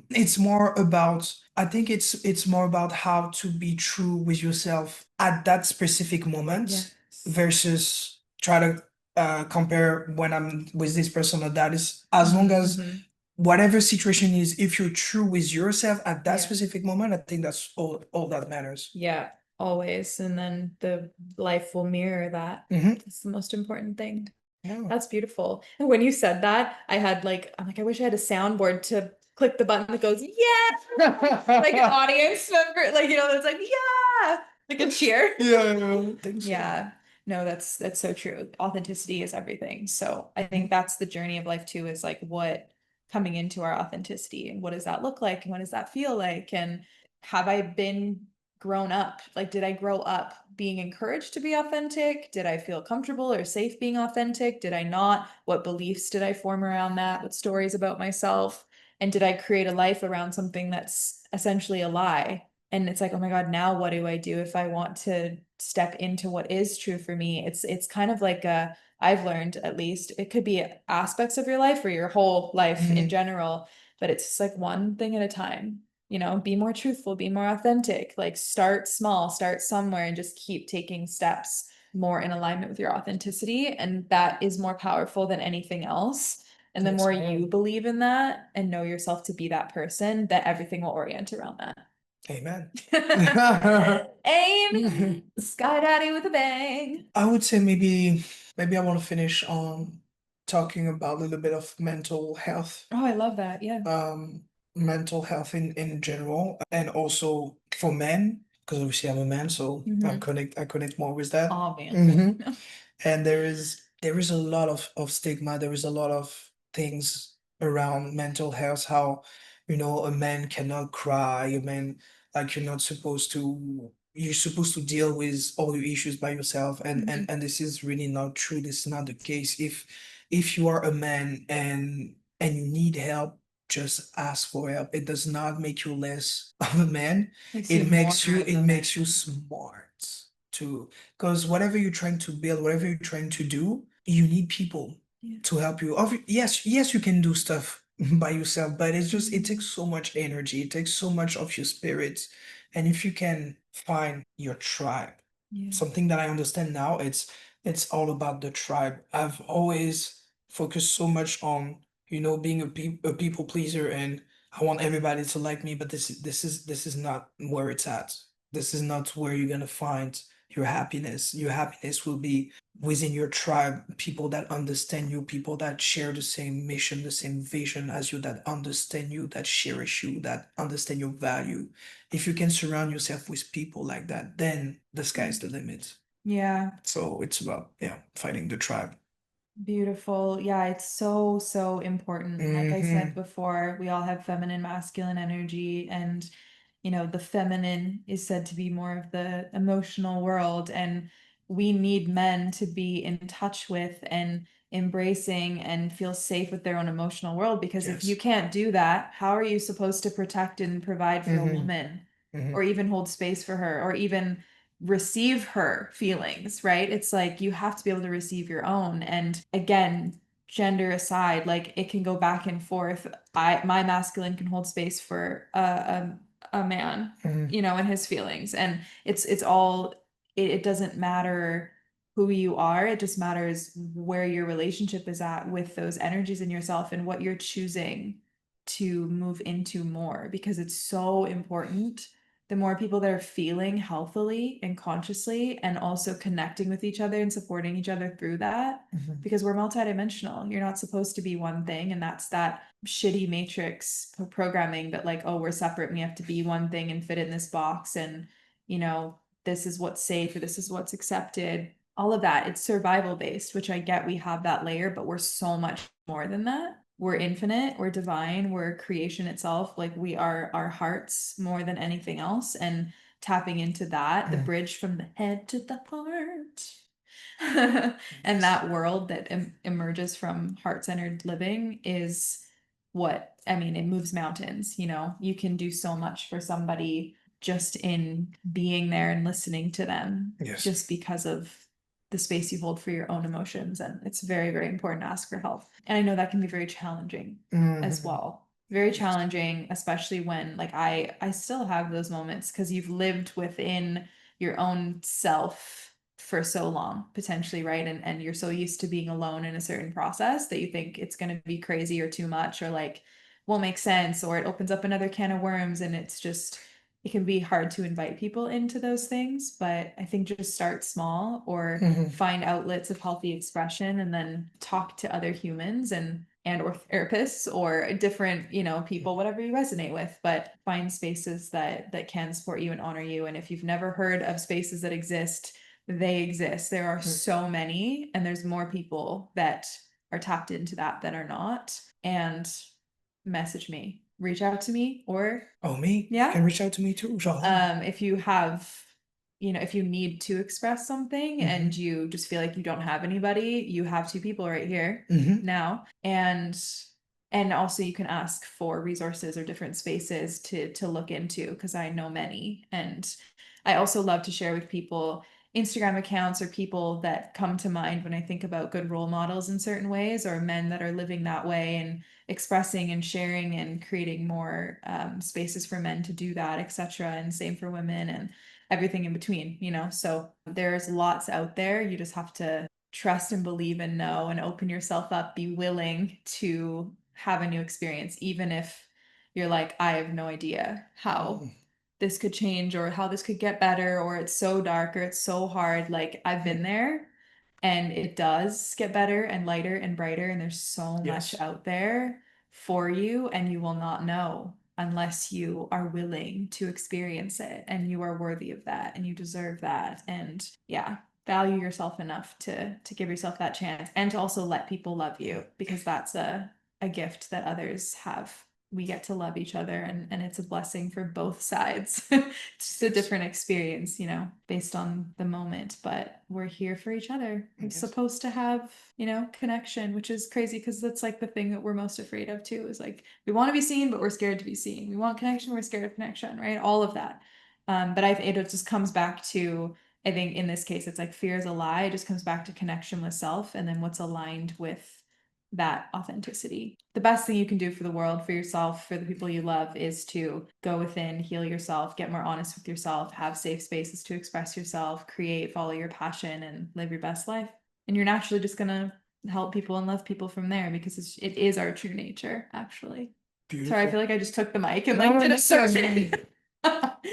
It's more about, I think it's more about how to be true with yourself at that specific moment versus try to compare when I'm with this person or that. Is as long as whatever situation is, if you're true with yourself at that specific moment, I think that's all that matters. Yeah, always. And then the life will mirror that. It's the most important thing. Yeah. That's beautiful. And when you said that, I'm like, I wish I had a soundboard to click the button that goes, yeah, like an audience member, like, that's like, yeah, like a cheer. Yeah, I think so. Yeah. No, that's so true. Authenticity is everything. So I think that's the journey of life too, is like what coming into our authenticity, and what does that look like, and what does that feel like, and have I been grown up? Like, did I grow up being encouraged to be authentic? Did I feel comfortable or safe being authentic? Did I not? What beliefs did I form around that? What stories about myself? And did I create a life around something that's essentially a lie? And it's like, oh my God, now what do I do if I want to step into what is true for me? It's kind of like I've learned, at least, it could be aspects of your life or your whole life in general, but it's just like one thing at a time. Be more truthful, be more authentic, like start small, start somewhere, and just keep taking steps more in alignment with your authenticity. And that is more powerful than anything else. And the more you believe in that and know yourself to be that person, that everything will orient around that. Amen. Aim. Sky Daddy with a bang. I would say maybe I want to finish on talking about a little bit of mental health. Oh, I love that. Yeah. Mental health in general, and also for men, because obviously I'm a man, so I connect more with that. Oh man. And there is a lot of stigma. There is a lot of things around mental health. How a man cannot cry. A man, like, you're supposed to deal with all your issues by yourself, and this is really not true. This is not the case. If you are a man and you need help, just ask for help. It does not make you less of a man. It makes you smart too. Because whatever you're trying to build, whatever you're trying to do, you need people to help you. Yes, you can do stuff by yourself, but it takes so much energy. It takes so much of your spirit. And if you can find your tribe. Yeah. Something that I understand now, it's all about the tribe. I've always focused so much on, being a people pleaser, and I want everybody to like me, but this is not where it's at. This is not where you're gonna find your happiness. Your happiness will be within your tribe, people that understand you, people that share the same mission, the same vision as you, that understand you, that cherish you, that understand your value. If you can surround yourself with people like that, then the sky's the limit. Yeah. So it's about, yeah, finding the tribe. Beautiful. Yeah, it's so, so important. Like I said before, we all have feminine, masculine energy, and the feminine is said to be more of the emotional world, and we need men to be in touch with and embracing and feel safe with their own emotional world, because if you Yes. can't do that, how are you supposed to protect and provide for a Mm-hmm. woman, Mm-hmm. or even hold space for her, or even receive her feelings, right? It's like you have to be able to receive your own. And again, gender aside, like it can go back and forth. My masculine can hold space for a man, Mm-hmm. and his feelings. And it's all it doesn't matter who you are, it just matters where your relationship is at with those energies in yourself and what you're choosing to move into more, because it's so important. The more people that are feeling healthily and consciously and also connecting with each other and supporting each other through that, Mm-hmm. because we're multidimensional. You're not supposed to be one thing, and that's that shitty matrix programming that, like, oh, we're separate and we have to be one thing and fit in this box, and this is what's safe or this is what's accepted. All of that, it's survival based, which I get, we have that layer, but we're so much more than that. We're infinite, we're divine, we're creation itself. Like, we are our hearts more than anything else, and tapping into that, the bridge from the head to the heart. And that world that emerges from heart-centered living is what, I mean, it moves mountains. You can do so much for somebody just in being there and listening to them, Yes. just because of the space you hold for your own emotions. And it's very, very important to ask for help. And I know that can be very challenging as Mm-hmm. well. Very Yes. challenging, especially when, like, I still have those moments, because you've lived within your own self for so long, potentially, right? And you're so used to being alone in a certain process that you think it's going to be crazy or too much, or like won't make sense, or it opens up another can of worms. And it can be hard to invite people into those things. But I think just start small, or find outlets of healthy expression, and then talk to other humans or therapists or different, people, whatever you resonate with, but find spaces that can support you and honor you. And if you've never heard of spaces that exist, they exist. There are so many, and there's more people that are tapped into that than are not. And message me, reach out to me, or Oh, me? You yeah, can reach out to me too, Jorlhan. if you have, if you need to express something and you just feel like you don't have anybody, you have two people right here now. And also you can ask for resources or different spaces to look into, because I know many. And I also love to share with people Instagram accounts or people that come to mind when I think about good role models in certain ways, or men that are living that way and expressing and sharing and creating more spaces for men to do that, etc. And same for women and everything in between, So there's lots out there. You just have to trust and believe and know and open yourself up, be willing to have a new experience, even if you're like, I have no idea how this could change or how this could get better, or it's so dark or it's so hard. Like, I've been there, and it does get better and lighter and brighter, and there's so much out there for you, and you will not know unless you are willing to experience it, and you are worthy of that, and you deserve that. And yeah, value yourself enough to give yourself that chance, and to also let people love you, because that's a gift that others have. We get to love each other, and it's a blessing for both sides. It's just a different experience, based on the moment, but we're here for each other. We're supposed to have, connection, which is crazy, because that's like the thing that we're most afraid of too, is like, we want to be seen, but we're scared to be seen. We want connection, we're scared of connection, right? All of that. But it just comes back to, I think in this case, it's like fear is a lie. It just comes back to connection with self, and then what's aligned with that authenticity. The best thing you can do for the world, for yourself, for the people you love, is to go within, heal yourself, get more honest with yourself, have safe spaces to express yourself, create, follow your passion, and live your best life. And you're naturally just gonna help people and love people from there, because it is our true nature, actually. Beautiful. Sorry, I feel like I just took the mic and like did a survey.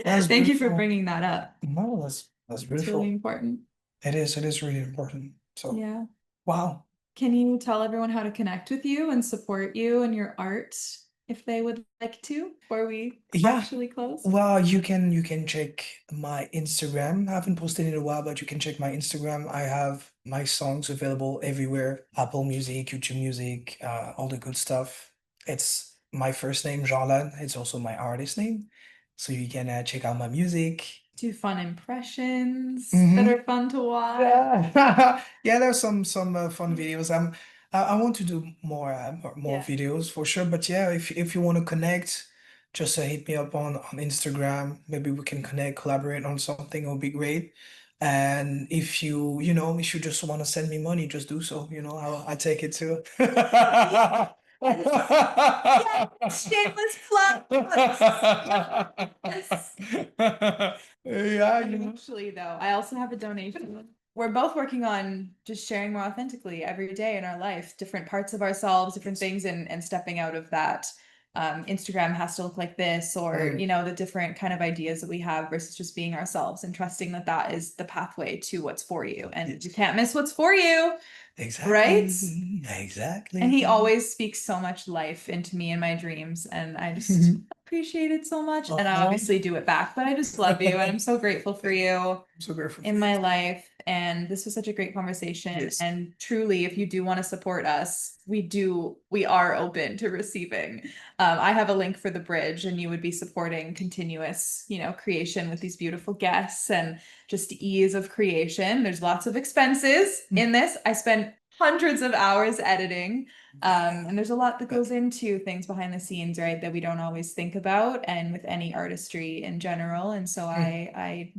Thank you for bringing that up. No, that's It's beautiful. really important. It is really important. So Yeah. wow. Can you tell everyone how to connect with you and support you and your art if they would like to before we actually close? Well, you can check my Instagram. I haven't posted in a while, but you can check my Instagram. I have my songs available everywhere. Apple Music, YouTube Music, all the good stuff. It's my first name, Jorlhan. It's also my artist name. So you can check out my music. Do fun impressions that are fun to watch. Yeah, there's some fun videos. I want to do more Yeah. videos for sure. But yeah, if you want to connect, just hit me up on Instagram. Maybe we can connect, collaborate on something. It would be great. And if if you just want to send me money, just do so. I take it too. Shameless plug. Yes. Yeah, Actually, though, I also have a donation. We're both working on just sharing more authentically every day in our life, different parts of ourselves, different things, and stepping out of that. Instagram has to look like this, or the different kind of ideas that we have versus just being ourselves and trusting that that is the pathway to what's for you, and you can't miss what's for you. Exactly. Right? Exactly. And he always speaks so much life into me in my dreams, and I just appreciate it so much. And I obviously do it back, but I just love you, and I'm so grateful for you. I'm so grateful in my life. And this was such a great conversation. Yes. And truly, if you do want to support us, we are open to receiving. I have a link for the bridge, and you would be supporting continuous, creation with these beautiful guests and just ease of creation. There's lots of expenses in this. I spent hundreds of hours editing. And there's a lot that goes into things behind the scenes, right, that we don't always think about, and with any artistry in general. And so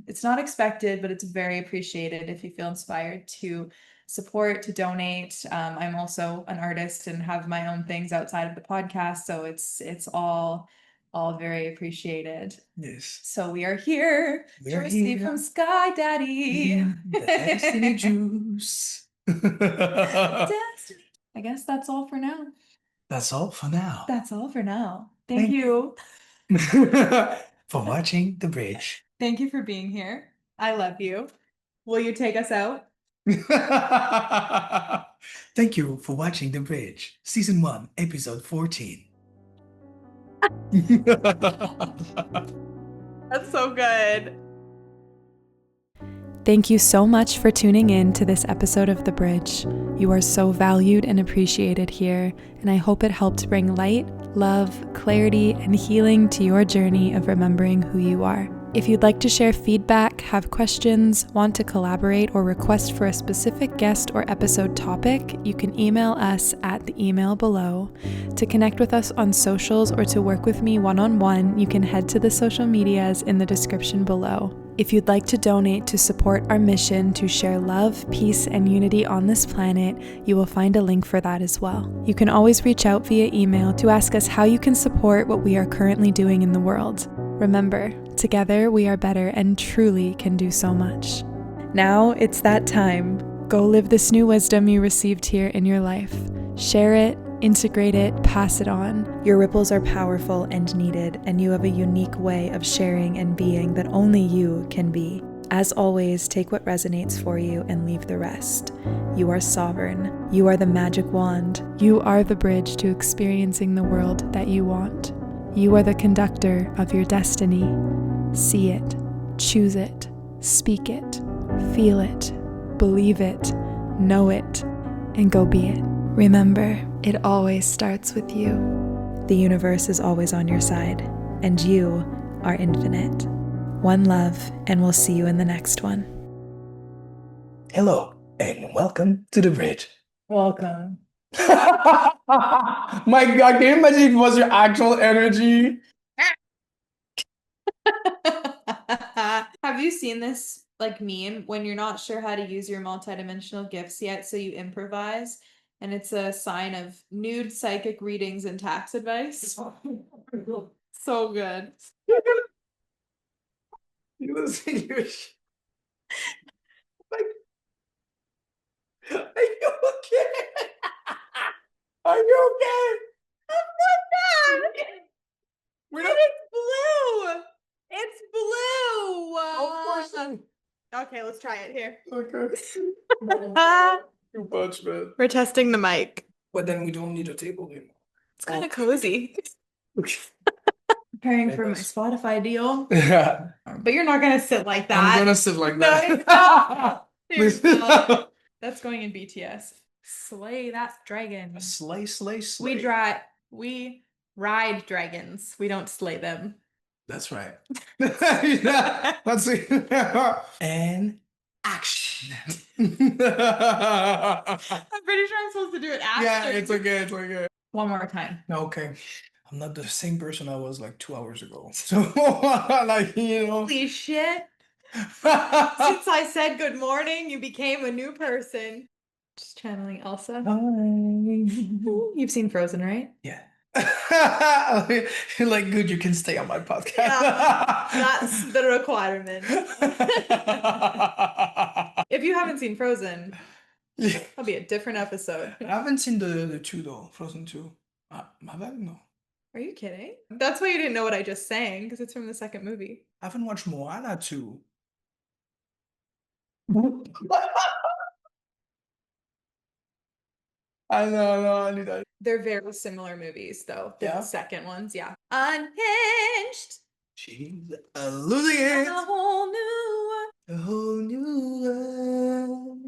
it's not expected, but it's very appreciated if you feel inspired to support, to donate. I'm also an artist and have my own things outside of the podcast, so it's all very appreciated. Yes. So we are here to receive from Sky Daddy. The Destiny Juice. Destiny. I guess that's all for now. That's all for now. That's all for now. Thank you for watching The Bridge. Thank you for being here. I love you. Will you take us out? Thank you for watching The Bridge, Season 1, Episode 14. That's so good. Thank you so much for tuning in to this episode of The Bridge. You are so valued and appreciated here, and I hope it helped bring light, love, clarity, and healing to your journey of remembering who you are. If you'd like to share feedback, have questions, want to collaborate, or request for a specific guest or episode topic, you can email us at the email below. To connect with us on socials or to work with me one-on-one, you can head to the social medias in the description below. If you'd like to donate to support our mission to share love, peace, and unity on this planet, you will find a link for that as well. You can always reach out via email to ask us how you can support what we are currently doing in the world. Remember, together we are better and truly can do so much. Now it's that time. Go live this new wisdom you received here in your life. Share it, integrate it, pass it on. Your ripples are powerful and needed, and you have a unique way of sharing and being that only you can be. As always, take what resonates for you and leave the rest. You are sovereign. You are the magic wand. You are the bridge to experiencing the world that you want. You are the conductor of your destiny. See it, choose it, speak it, feel it, believe it, know it, and go be it. Remember, it always starts with you. The universe is always on your side, and you are infinite. One love, and we'll see you in the next one. Hello, and welcome to The Bridge. Welcome. My God, can you imagine if it was your actual energy? Have you seen this meme when you're not sure how to use your multidimensional gifts yet, so you improvise, And it's a sign of nude psychic readings and tax advice. So good. You losing your shit. Like, are you okay? Are you okay? We're not. It's blue. It's blue. Of course. Okay, let's try it here. Okay. Too much, man. We're testing the mic. But then we don't need a table anymore. It's kind of cozy. Preparing for my Spotify deal. Yeah. But you're not gonna sit like that. I'm gonna sit like No, that. you're not. You're not. That's going in BTS. Slay that dragon. Slay, slay, slay. We ride dragons. We don't slay them. That's right. Yeah, that's it. And action. I'm pretty sure I'm supposed to do it after. Yeah, it's okay. It's okay. One more time. Okay. I'm not the same person I was like 2 hours ago. So, like, you know. Holy shit. Since I said good morning, you became a new person. Just channeling Elsa. Hi. You've seen Frozen, right? Yeah. Like, good, you can stay on my podcast. Yeah, that's the requirement. If you haven't seen Frozen, Yeah. that'll be a different episode. I haven't seen the two though, Frozen 2. My bad, no. Are you kidding? That's why you didn't know what I just sang, because it's from the second movie. I haven't watched Moana 2. I know, I need that. They're very similar movies, though. The Yeah? second ones, yeah. Unhinged. She's losing it. A whole new. A whole new world.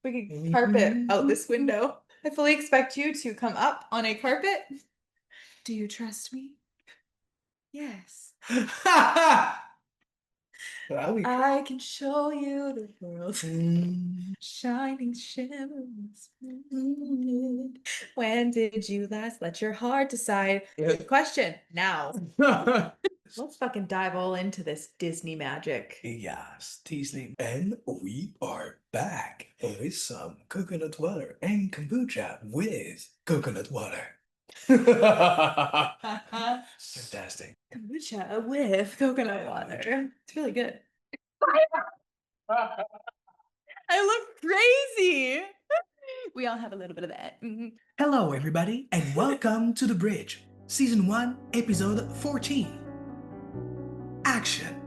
We can carpet out this window. I fully expect you to come up on a carpet. Do you trust me? Yes. I can show you the world. Shining shimmers. When did you last let your heart decide? Good question. Now. Let's fucking dive all into this Disney magic. Yes, Disney. And we are back with some coconut water and kombucha with coconut water. Fantastic. Kombucha with coconut water. It's really good. I look crazy. We all have a little bit of that. Hello, everybody, and welcome to The Bridge, Season 1, Episode 14. Action.